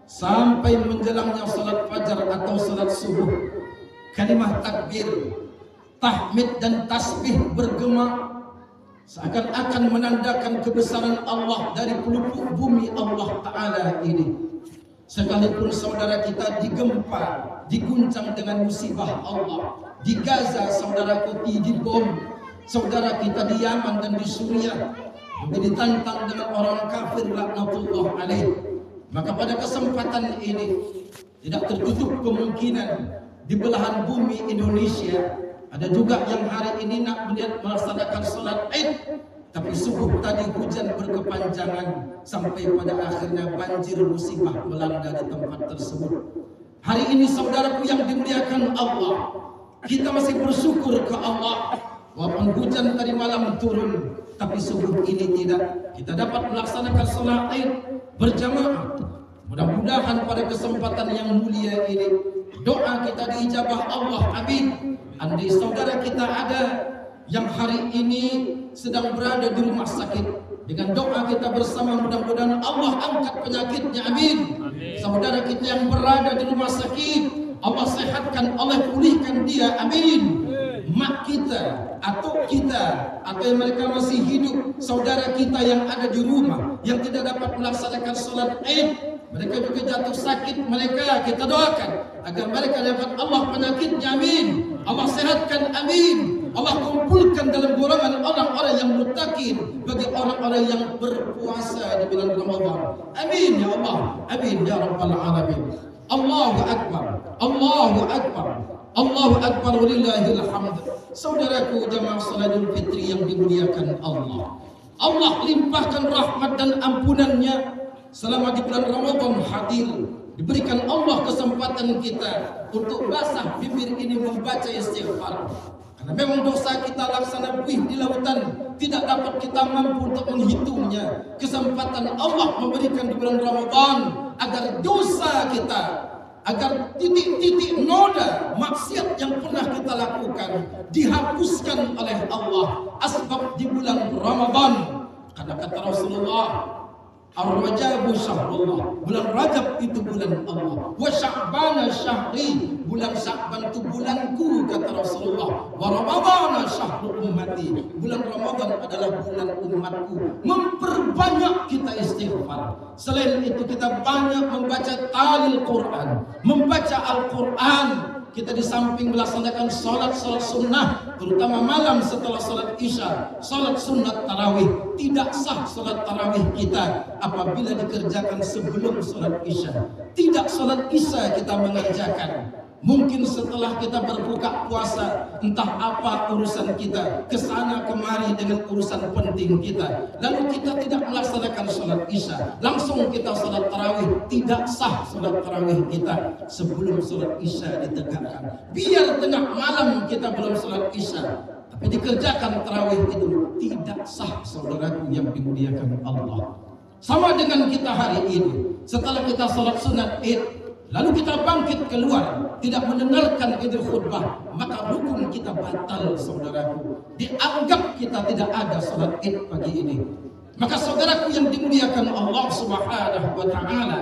sampai menjelangnya salat fajar atau salat subuh, kalimah takbir, tahmid dan tasbih bergema seakan-akan menandakan kebesaran Allah dari pelupuk bumi Allah Ta'ala ini. Sekalipun saudara kita digempa, diguncang dengan musibah Allah. Di Gaza saudaraku dibom, saudara kita di Yaman dan di Suriah ditantang dengan orang kafir laknatullah alaih. Maka pada kesempatan ini tidak tertutup kemungkinan di belahan bumi Indonesia ada juga yang hari ini nak melaksanakan salat Id, tapi subuh tadi hujan berkepanjangan sampai pada akhirnya banjir musibah melanda di tempat tersebut. Hari ini saudaraku yang dimuliakan Allah, kita masih bersyukur ke Allah walaupun hujan tadi malam turun, tapi subuh ini tidak. Kita dapat melaksanakan salat Id berjamaah Mudah-mudahan pada kesempatan yang mulia ini doa kita diijabah Allah. Amin. Andai saudara kita ada yang hari ini sedang berada di rumah sakit, dengan doa kita bersama mudah-mudahan Allah angkat penyakitnya. Amin. Saudara kita yang berada di rumah sakit, Allah sehatkan, Allah pulihkan dia. Amin. Mak kita atau yang mereka masih hidup, saudara kita yang ada di rumah yang tidak dapat melaksanakan sholat Id, mereka juga jatuh sakit, mereka kita doakan agar mereka dapat Allah penyakitnya. Amin. Allah sehatkan. Amin. Allah kumpulkan dalam golongan orang-orang yang muttaqin, bagi orang-orang yang berpuasa di bulan Ramadan. Amin ya Allah. Amin ya rabbal alamin. Allahu akbar. Allahu akbar. Allahu akbar walillahil hamd. Saudaraku jamaah salatul fitri yang dimuliakan Allah, Allah limpahkan rahmat dan ampunannya selama di bulan Ramadan hadir. Diberikan Allah kesempatan kita untuk basah bibir ini membaca istighfar. Karena memang dosa kita laksana buih di lautan, tidak dapat kita mampu untuk menghitungnya. Kesempatan Allah memberikan di bulan Ramadan agar dosa kita, agar titik-titik noda maksiat yang pernah kita lakukan dihapuskan oleh Allah. Asbab di bulan Ramadan, karena kata Rasulullah, Ar-Rajabu syahrullah, bulan Rajab itu bulan Allah. Wa Sya'bana syahri, bulan Sya'ban itu bulanku, kata Rasulullah. Wa Ramadana syahrul ummati, bulan Ramadan adalah bulan umatku. Memperbanyak kita istighfar. Selain itu kita banyak membaca talil Quran, membaca Al-Quran. Kita di samping melaksanakan sholat sunnah, terutama malam setelah sholat isya, sholat sunat tarawih. Tidak sah sholat tarawih kita apabila dikerjakan sebelum sholat isya. Tidak sholat isya kita mengerjakan. Mungkin setelah kita berbuka puasa, entah apa urusan kita, kesana kemari dengan urusan penting kita, lalu kita tidak melaksanakan sholat isya, langsung kita sholat tarawih. Tidak sah sholat tarawih kita sebelum sholat isya ditegakkan. Biar tengah malam kita belum sholat isya, tapi dikerjakan tarawih, itu tidak sah, saudaraku yang dimuliakan Allah. Sama dengan kita hari ini, setelah kita sholat sunat Id, lalu kita bangkit keluar, tidak mendengarkan idul khutbah, maka rukun kita batal, saudaraku. Dianggap kita tidak ada sholat Id pagi ini. Maka saudaraku yang dimuliakan Allah Subhanahu wa ta'ala,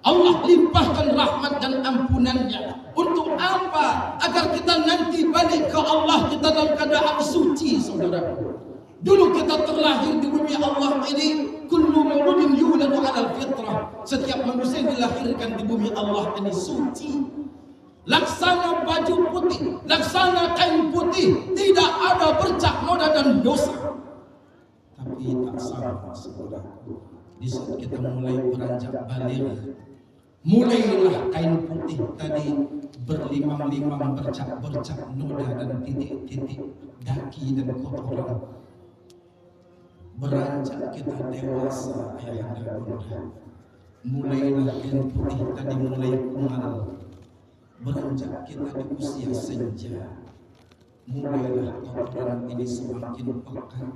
Allah limpahkan rahmat dan ampunannya. Untuk apa? Agar kita nanti balik ke Allah kita dalam keadaan suci, saudaraku. Dulu kita terlahir di bumi Allah ini, kullu mauludin yuladu 'alal fitrah. Setiap manusia yang dilahirkan di bumi Allah ini suci. Laksana baju putih, laksana kain putih, tidak ada bercak noda dan dosa. Tapi tak sama, saudaraku. Di saat kita mulai beranjak balik, mulailah kain putih tadi berlimang-limang, bercak-bercak noda dan titik-titik daki dan kotoran. Beranjak kita dewasa, ayahanda bunda, mulailah kain putih tadi mulai kumal. Beranjak kita di usia senja, mulailah kotoran ini semakin pekat,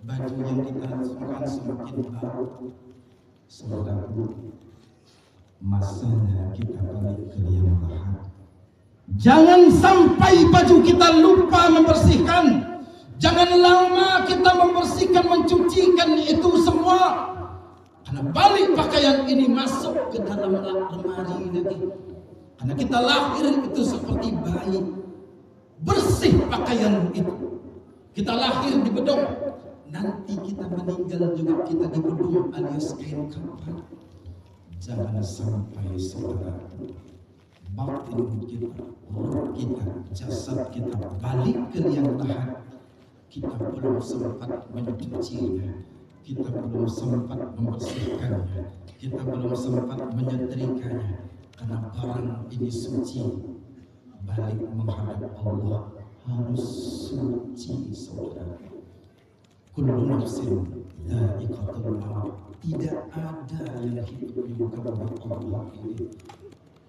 baju yang kita lakukan semakin bau. Saudaraku, masanya kita balik ke liang lahat. Jangan sampai baju kita lupa membersihkan. Jangan lama kita membersihkan, mencucikan itu semua. Karena balik pakaian ini masuk ke dalam lemari lagi. Karena kita lahir itu seperti bayi. Bersih pakaian itu. Kita lahir di bedong. Nanti kita meninggal juga kita di bedong alias kain kafan. Jangan sampai saudara, batin kita, roh kita, jasad kita balik ke liang lahat. Kita belum sempat mencucinya, kita belum sempat membersihkannya, kita belum sempat menyetrikanya. Karena barang ini suci, balik menghadap Allah harus suci, saudara. Kullu nafsin dha'iqatul maut. Tidak ada yang hidup di muka bumi Allah ini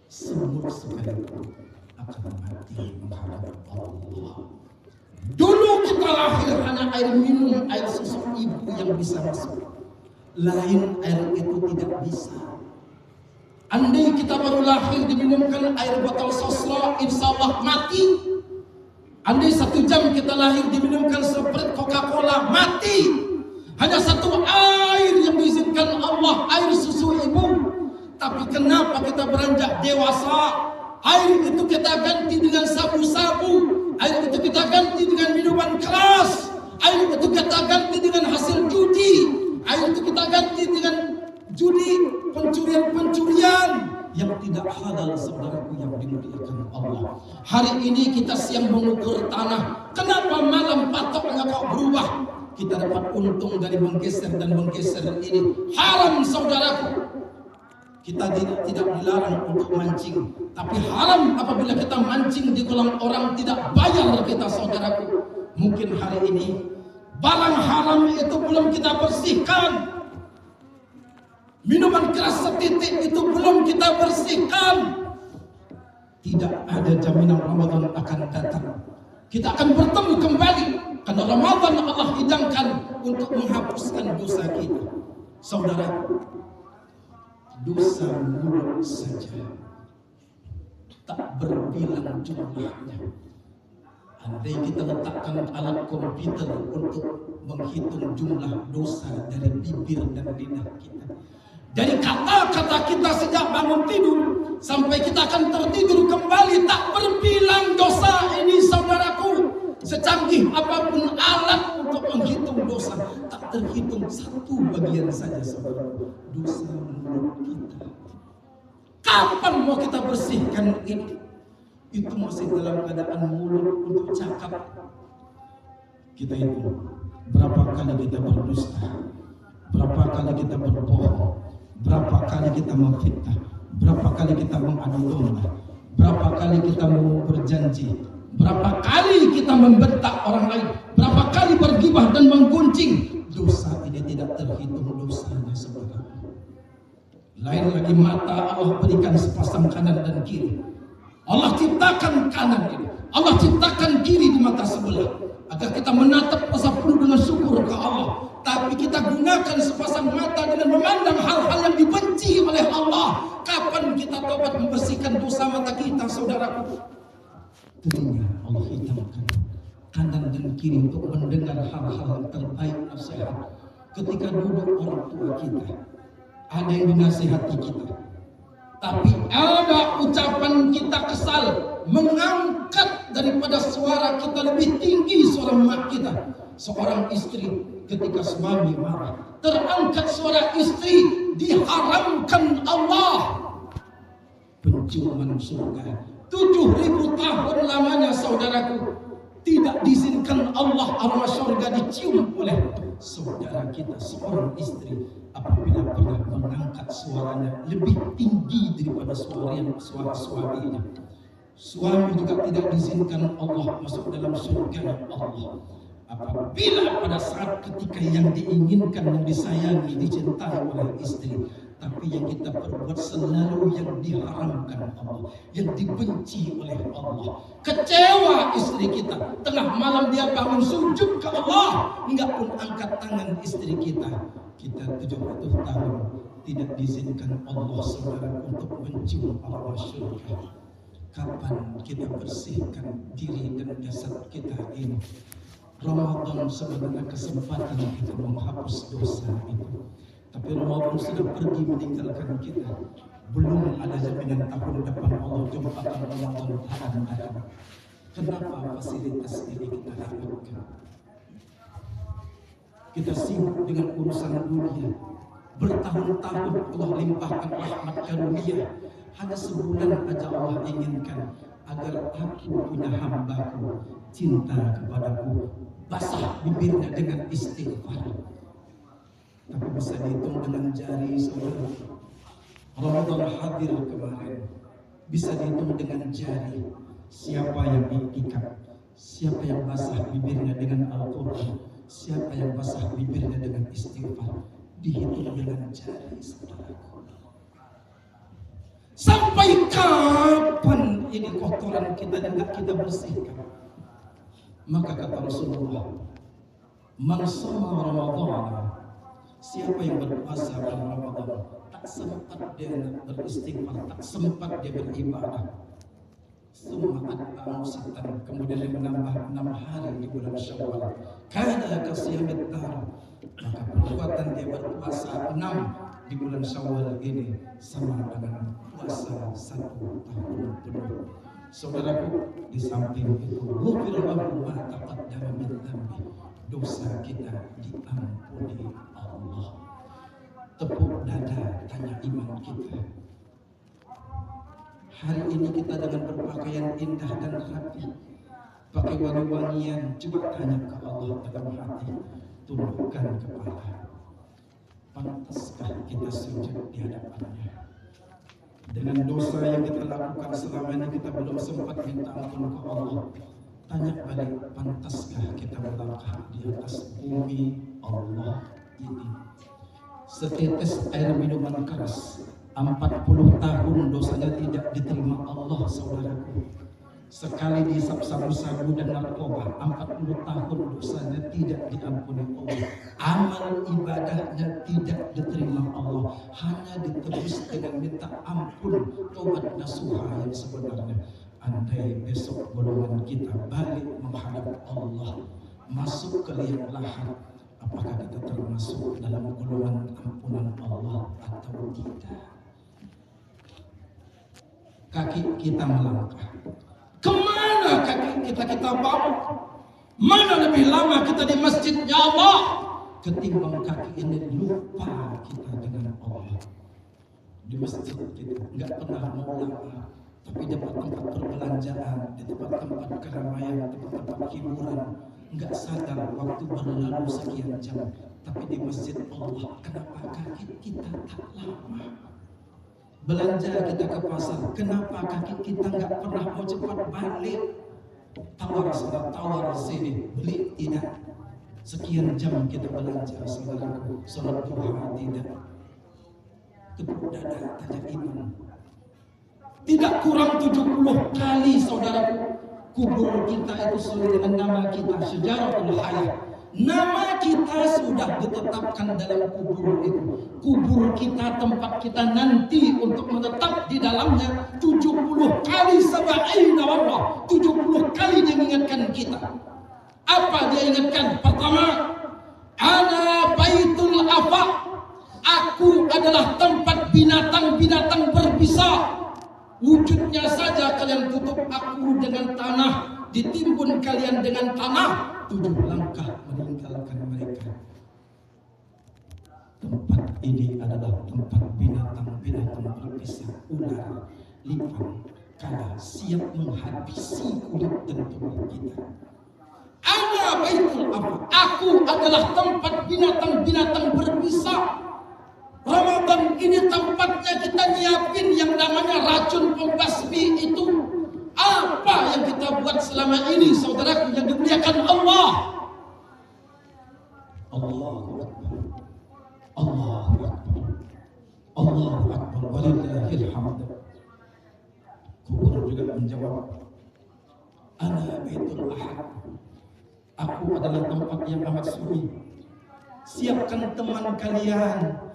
semut sekalipun akan mati menghadap Allah. Dulu kita lahir hanya air minum, air susu ibu yang bisa masuk. Lain air itu tidak bisa. Andai kita baru lahir diminumkan air botol sosro, insya Allah mati. Andai 1 jam kita lahir diminumkan Sprite, Coca-Cola, mati. Hanya 1 air yang diizinkan Allah, air susu ibu. Tapi kenapa kita beranjak dewasa? Air itu kita ganti dengan sabu-sabu. Air itu kita ganti dengan minuman keras. Air itu kita ganti dengan hasil judi. Air itu kita ganti dengan judi, pencurian-pencurian yang tidak halal, saudaraku yang dimuliakan Allah. Hari ini kita siang mengukur tanah. Kenapa malam patoknya kok berubah? Kita dapat untung dari menggeser dan menggeser ini. Haram, saudaraku. Kita tidak dilarang untuk mancing, tapi haram apabila kita mancing di kolam orang tidak bayar kita, saudaraku. Mungkin hari ini barang haram itu belum kita bersihkan. Minuman keras setitik itu belum kita bersihkan. Tidak ada jaminan Ramadan akan datang. Kita akan bertemu kembali karena Ramadan Allah hidangkan untuk menghapuskan dosa kita. Saudara, dosa mulut saja tak berbilang jumlahnya. Andai kita letakkan alat komputer untuk menghitung jumlah dosa dari bibir dan lidah kita, dari kata-kata kita sejak bangun tidur sampai kita akan tertidur kembali, tak berbilang dosa ini, saudaraku. Secanggih apapun alat untuk menghitung dosa, tak terhitung 1 bagian saja, saudaraku. Dosa mulut kita. Kapan mau kita bersihkan ini? Itu masih dalam keadaan mulut untuk cakap. Kita itu berapa kali kita berdusta, berapa kali kita berbohong, berapa kali kita memfitnah, berapa kali kita mengadu domba, berapa kali kita mau berjanji, berapa kali kita membentak orang lain, berapa kali bergibah dan menggunjing. Dosa ini tidak terhitung dosanya, saudara. Lain lagi mata Allah berikan sepasang kanan dan kiri. Allah ciptakan kanan ini, Allah ciptakan kiri di mata sebelah agar kita menatap masa penuh dengan syukur ke Allah. Tapi kita gunakan sepasang mata dengan memandang hal-hal yang dibenci oleh Allah. Kapan kita tobat membersihkan dosa mata kita, saudaraku? Telinga Allah hitamkan kanan dan kiri untuk mendengar hal-hal yang terbaik nasihat. Ketika duduk orang tua kita, ada yang dinasihati kita, tapi ada ucapan kita kesal, mengangkat daripada suara kita lebih tinggi suara mak kita. Seorang istri ketika suami marah, terangkat suara istri, diharamkan Allah penciuman surga 7.000 tahun lamanya, saudaraku. Tidak diizinkan Allah aroma surga dicium oleh saudara kita, seorang istri, apabila pernah mengangkat suaranya lebih tinggi daripada suara suaminya. Suami juga tidak diizinkan Allah masuk dalam surga Allah apabila pada saat ketika yang diinginkan, yang disayangi, dicintai oleh istri, tapi yang kita perbuat selalu yang diharamkan Allah, yang dibenci oleh Allah. Kecewa istri kita, tengah malam dia bangun sujud ke Allah, enggak pun angkat tangan istri kita. Kita 70 tahun tidak diizinkan Allah, saudara, untuk mencium aroma surga. Kapan kita bersihkan diri dan jasad kita ini? Ramadan sebenarnya kesempatan kita menghapus dosa itu. Tapi Ramadan sudah pergi meninggalkan kita. Belum ada jaminan tahun depan Allah jumpakan Ramadan akan datang. Kenapa fasilitas ini kita dapatkan? Kita sibuk dengan urusan dunia. Bertahun-tahun Allah limpahkan rahmat karunia. Hanya sebulan aja Allah inginkan agar aku punya hambaku cinta kepadaku, basah bibirnya dengan istighfar. Tapi bisa dihitung dengan jari, saudara. Ramadan hadir kemarin, bisa dihitung dengan jari. Siapa yang iktikaf, siapa yang basah bibirnya dengan Al-Quran, siapa yang basah bibirnya dengan istighfar, dihitung dengan jari, saudara. Sampai kapan ini kotoran kita tidak kita bersihkan? Maka kata Rasulullah, man shoma Ramadan, siapa yang berpuasa pada Ramadan, tak sempat dia beristighfar, tak sempat dia beribadah. Kemudian dia menambah 6 hari di bulan Syawal. Kana kasiyamid dahr. Maka perbuatan dia berpuasa 6 di bulan Syawal ini sama dengan puasa 1 tahun penuh. Saudaraku, di samping itu, ghufirallahu ma taqaddama min dhanbi. Dosa kita diampuni Allah. Tepuk dada, tanya iman kita. Hari ini kita dengan berpakaian indah dan rapi, pakai wangi-wangian, coba tanya ke Allah dalam hati, tundukkan kepala. Pantaskah kita sujud di hadapannya? Dengan dosa yang kita lakukan selama ini kita belum sempat minta ampun ke Allah. Tanya balik, pantaskah kita melangkah di atas bumi Allah ini? Setetes air minuman keras 40 tahun dosanya tidak diterima Allah, saudaraku. Sekali dihisap sabu-sabu dan narkoba 40 tahun dosanya tidak diampuni Allah. Amal ibadahnya tidak diterima Allah, hanya ditebus dengan minta ampun, taubat nasuha yang sebenarnya. Andai besok golongan kita balik menghadap Allah, masuk ke liang lahat, apakah kita termasuk dalam golongan ampunan Allah atau tidak? Kaki kita melangkah, kemana kaki kita bawa? Mana lebih lama kita di masjidnya Allah ketimbang kaki ini lupa kita dengan Allah. Di masjid kita nggak pernah mau lama, tapi dapat tempat perbelanjaan, di tempat-tempat keramaian, tempat-tempat hiburan, nggak sadar waktu berlalu sekian jam. Tapi di masjid Allah, kenapa kaki kita tak lama? Belanja kita ke pasar, kenapa kaki kita nggak pernah mau cepat balik? Tawar sana, tawar sini, beli tidak. Sekian jam kita belanja, saudaraku, sholat duha tidak. Tepuk dada, tanya iman. Tidak kurang 70 kali, saudaraku, kubur kita itu sesuai dengan nama kita, Syajaratul Hayat. Nama kita sudah ditetapkan dalam kubur itu. Kubur kita, tempat kita nanti untuk menetap di dalamnya 70 kali sab'ina wallah. 70 kali dia mengingatkan kita. Apa dia ingatkan? Pertama, ana baitul afa. Aku adalah tempat binatang-binatang berbisa. Wujudnya saja kalian tutup aku dengan tanah, ditimbun kalian dengan tanah, 7 langkah meninggalkan mereka. Tempat ini adalah tempat binatang-binatang berbisa, ular, lipang, kala siap menghabisi kulit dan tubuh kita. Ana baitul afa. Aku adalah tempat binatang-binatang berbisa. Ramadan ini tempatnya kita nyiapin yang namanya racun pembasmi itu. Apa yang kita buat selama ini, saudaraku yang dimuliakan Allah? Allahu Akbar, Allahu Akbar, Allahu Akbar, walillahil hamd. Kubur juga menjawab, ana baitul ahad. Aku adalah tempat yang amat sunyi. Siapkan teman kalian.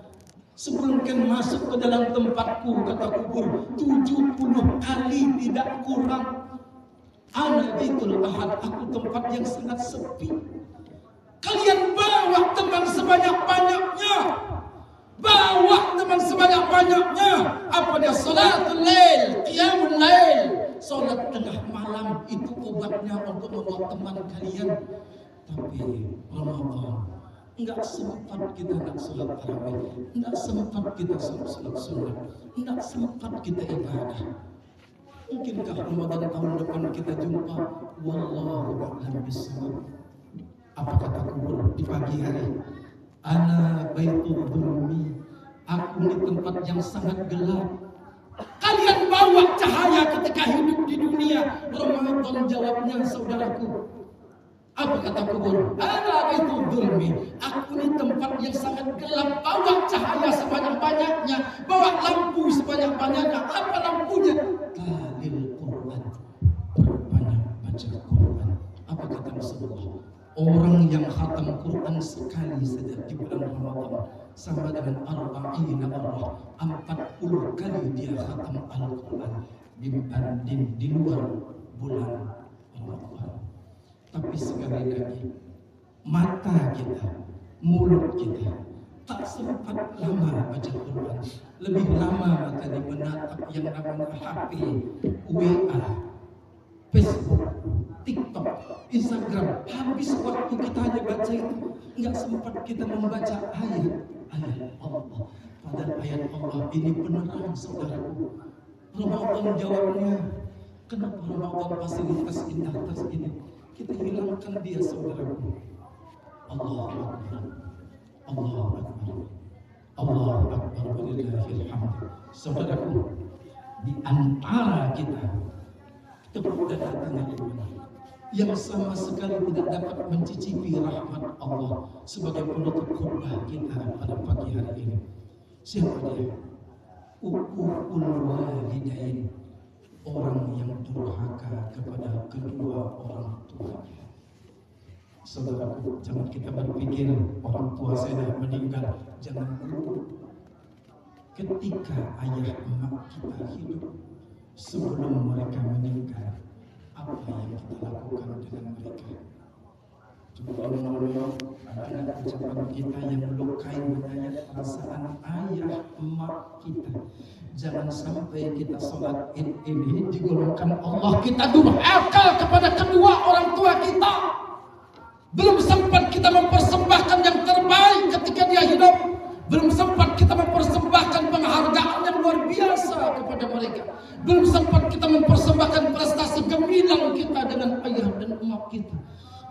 Sebelum kalian masuk ke dalam tempatku, kata kubur, 70 kali tidak kurang. Ana baitul ahad, aku tempat yang sangat sepi. Kalian bawa teman sebanyak-banyaknya. Bawa teman sebanyak-banyaknya. Apa dia? Salatul lail, qiyamul lail. Salat tengah malam itu obatnya untuk membawa teman kalian. Tapi Ramadan enggak sempat kita nak sholat tarawih, enggak sempat kita sholat sunat, enggak sempat kita ibadah. Mungkinkah Ramadan tahun depan kita jumpa? Wallahu a'lam bishawab. Apa kata kubur di pagi hari? Ana baitul dhulmi. Aku di tempat yang sangat gelap. Kalian bawa cahaya ketika hidup di dunia. Ramadan jawabnya, saudaraku. Apa kata kubur? Ana itu dhulmi. Aku ini tempat yang sangat gelap. Bawa cahaya sebanyak-banyaknya. Bawa lampu sebanyak-banyaknya. Apa lampunya? Talil Quran. Perbanyak baca Quran. Apa kata Rasulullah? Orang yang khatam Quran sekali saja di bulan Ramadan sama dengan arba'ina marrah, 40 kali dia khatam Al-Quran dibanding di luar bulan Ramadan. Tapi sekali lagi, mata kita, mulut kita tak sempat lama baca Quran. Lebih lama maka di menatap yang namanya HP, WA, Facebook, TikTok, Instagram. Habis waktu kita hanya baca itu, nggak sempat kita membaca ayat Allah. Padahal ayat Allah ini penerang saudaraku. Ramadan jawabnya, kenapa Ramadan fasilitas indah ini kita hilangkan dia saudaraku? Allahu Akbar, Allahu Akbar, Allahu Akbar, walillahil hamd. Saudaraku, di antara kita kedatangan iman yang sama sekali tidak dapat mencicipi rahmat Allah sebagai penutup khutbah kita pada pagi hari ini. Siapa dia? Uququl walidain, orang yang durhaka kepada kedua orang tuanya. Saudaraku, jangan kita berpikir orang tua saya dah meninggal, jangan lupa ketika ayah emak kita hidup, sebelum mereka meninggal, apa yang kita lakukan dengan mereka? Coba ada ucapan kita yang melukai menyayat perasaan ayah emak kita. Jangan sampai kita sholat Id ini digolongkan Allah kita durhaka kepada kedua orang tua kita. Belum sempat kita mempersembahkan yang terbaik ketika dia hidup. Belum sempat kita mempersembahkan penghargaan yang luar biasa kepada mereka. Belum sempat kita mempersembahkan prestasi gemilang kita dengan ayah dan emak kita.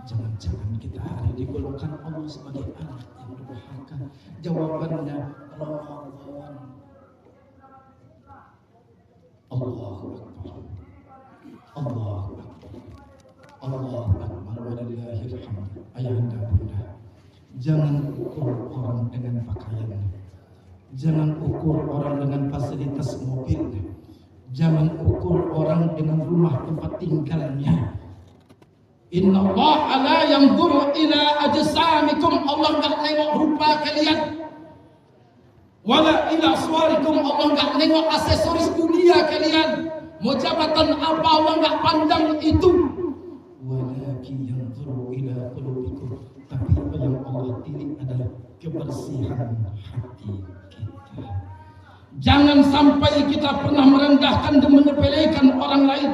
Jangan-jangan kita hari digolongkan Allah sebagai anak yang durhaka. Jawabannya Ramadan. Allahu Akbar, Allahu Akbar, Allahu Akbar, walillahil hamd. Ayahanda bunda, jangan ukur orang dengan pakaiannya, jangan ukur orang dengan fasilitas mobilnya, jangan ukur orang dengan rumah tempat tinggalnya. Inna Allah la yanzuru ila ajsamikum, Allah enggak nengok rupa kalian. Wala ila suarikum, Allah enggak nengok aksesoris dunia kalian. Mau jabatan apa Allah enggak pandang itu. Walakin yanzuru ila qulubikum, tapi yang Allah tilik adalah kebersihan hati kita. Jangan sampai kita pernah merendahkan dan menyepelekan orang lain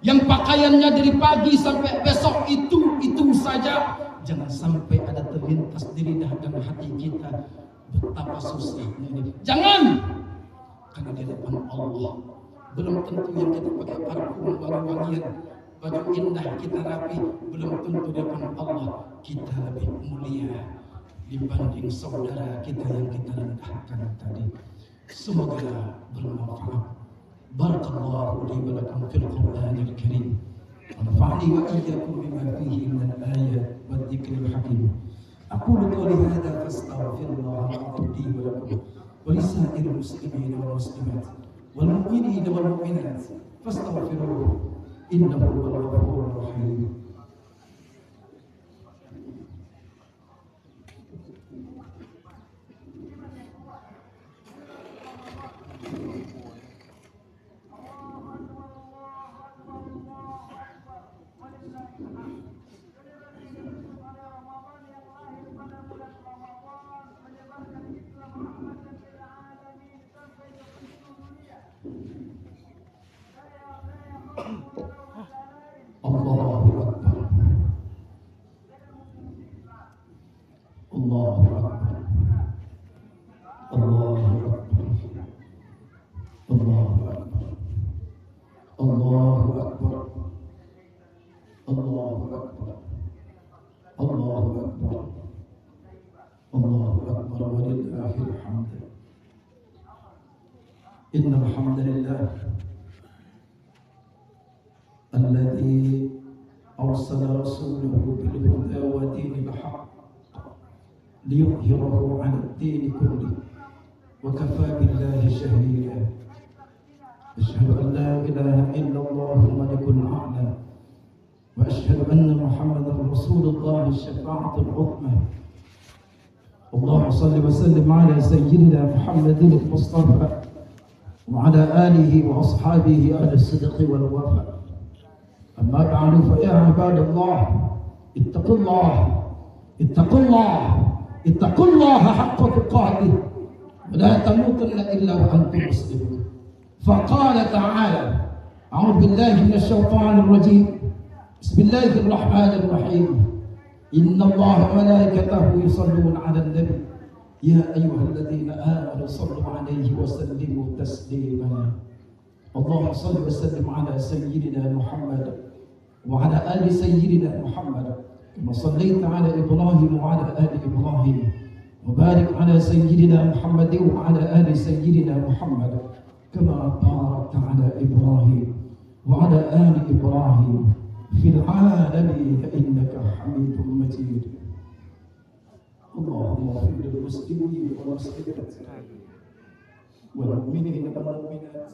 yang pakaiannya dari pagi sampai besok itu saja. Jangan sampai ada terlintas di lidah dan hati kita betapa susahnya ini. Jangan, karena di depan Allah belum tentu yang kita pakai parfum wangi-wangian, baju indah kita rapi, belum tentu di depan Allah kita lebih mulia dibanding saudara kita yang kita rendahkan tadi. Semoga bermanfaat. Barakallahu li wa lakum fil Qur'anil Karim. ونفعني وإياكم بما فيه من الآيات والذكر الحكيم. أقول قولي هذا فاستغفر الله العظيم لي ولكم ولسائر المسلمين والمسلمات والمؤمنين والمؤمنات فاستغفروه إنه هو الغفور الرحيم. إن الحمد لله الذي أرسل رسوله بالهدى ودين الحق ليظهره على الدين كله وكفى بالله شهيدا. أشهد أن لا إله إلا الله الملك الأعلى وأشهد أن محمدا رسول الله الشفاعة العظمى. اللهم صل وسلم على سيدنا محمد المصطفى وعلى آله وأصحابه أهل الصدق والوفاء. أما بعد فيا عباد الله اتقوا الله اتقوا الله اتقوا الله حق تقاته ولا تموتن إلا وأنتم مسلمون. فقال تعالى أعوذ بالله من الشيطان الرجيم بسم الله الرحمن الرحيم إن الله وملائكته يصلون على النبي يا أيها الذين آمنوا صلوا عليه وسلموا تسليما. اللهم صل وسلم على سيدنا محمد وعلى آل سيدنا محمد كما صليت على إبراهيم وعلى آل إبراهيم وبارك على سيدنا محمد وعلى آل سيدنا محمد كما باركت على إبراهيم وعلى آل إبراهيم في العالمين إنك حميد مجيد. اللهم اغفر للمسلمين والمسلمات والمؤمنين والمؤمنات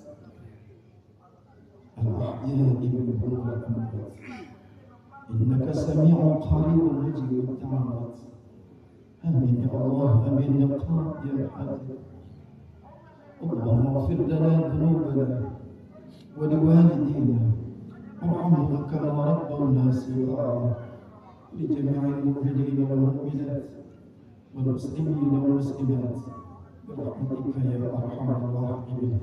الأحياء منهم والأموات إنك سميع قريب مجيب الدعوات. آمين يا الله آمين يا قاضي الحاجات. اللهم اغفر لنا ذنوبنا ولوالدينا وارحمهم كما ربونا صغارا. لجميع المؤمنين والمؤمنات والمسلمين والمسلمات برحمتك يا أرحم الراحمين.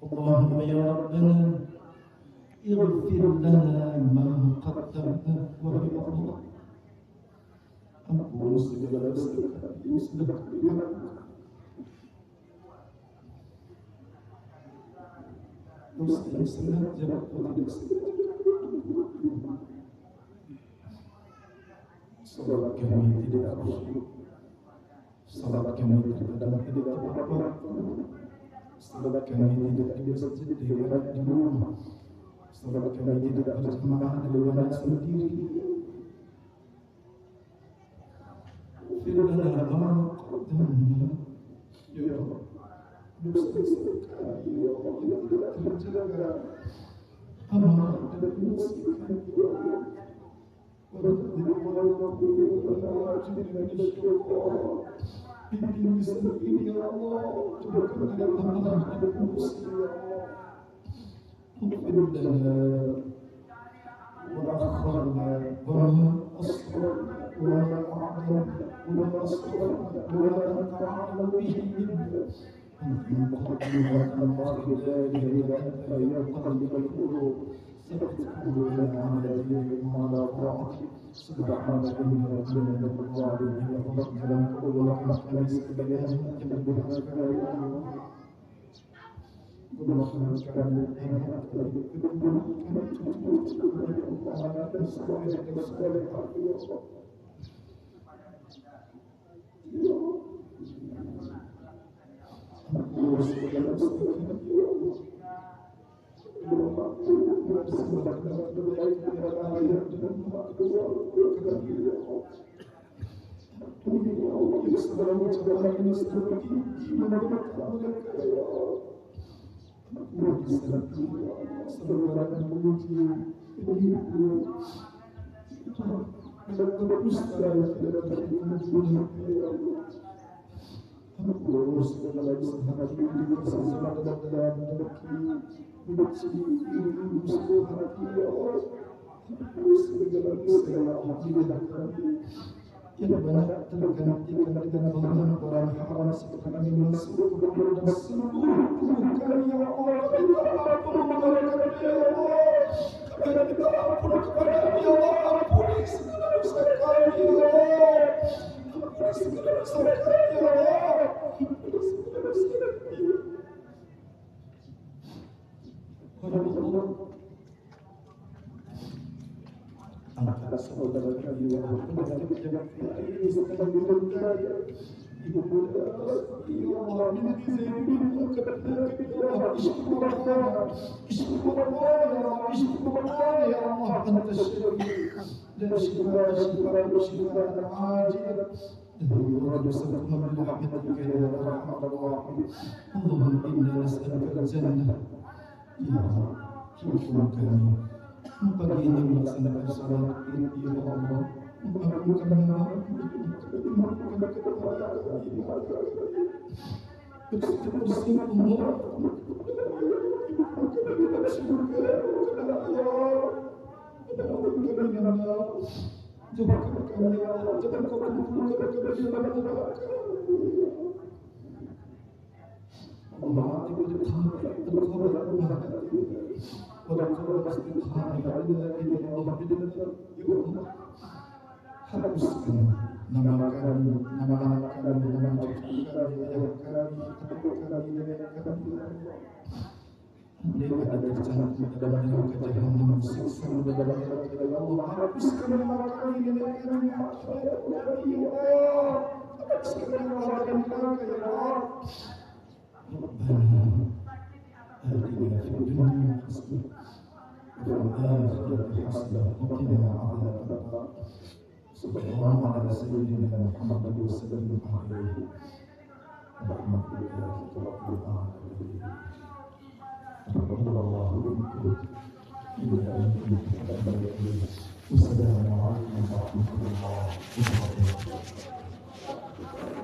اللهم يا ربنا اغفر لنا ما قدمنا وما أخرنا. أقول segala dosa yang sengaja atau tidak sengaja. Salat kami tidak khusyuk, salat kami terkadang tidak tepat waktu, salat kami tidak di masjid dengan di rumah, salat kami tidak berjamaah di mana sendiri. Firman Allah qaddamna ya Allah. Dosa-dosa kami ya Allah yang tidak terjaga, amanah dan musibah ya Allah. Bimbing lisan ini ya Allah, jadikan dengan amanah dan musibah ya Allah. Ighfir lana wa akharna wa asrarna wa a'adna wa asrarna wa anta a'lamu bihi minna. أنت مقدمات الخلال وأنت يقلب القلوب ثبت قلوبنا على دينك وعلى طاعتك سبحانك إنا كنا من الظالمين ربنا قولنا ليس بيان يمدحك يا الله اللهم كان yang banyak tergantikan dengan barang-barang haram seperti minuman suku dan seluruh bukan ya Allah. Kita ampun kepada ya Allah. Kita ampun kepada ya Allah. Ampuni segala dosa kami ya Allah. Ampuni segala dosa kami ya Allah. Ampuni segala dosa kami. Allah antara saudara kami yang penyakit ini sedang dilundaya. Ibu muda ya Allah minti zaidin kepenyakit ya Allah istighfar ya Allah anta syafi dan syifa ajil يراد سبقنا من رحمتك يا ارحم الراحمين. اللهم انا نسالك الجنه يا رب. pagi ini melaksanakan salat Id, ya Allah. Ampunkanlah bersih Allah. Hapuskan nama kami, nama anak kami, nama cucu kami, ayah kami, ibu kami, nenek kami. Andai ada tercantum dalam neraka jahanam, siksa dalam neraka ya Allah. Hapuskan nama kami, nenek kami, ayah kami, ya Allah. Hapuskan nama kami neraka ya Allah. Rabbana atina fid dunya hasanah wa fil akhirati hasanah wa qina adzabannar. Sallallahu ala sayyidina Muhammad wa sallam alaihi alhamdulillahi rabbil alamin. Allahu akbar. Wassalamu alaikum warahmatullahi wabarakatuh.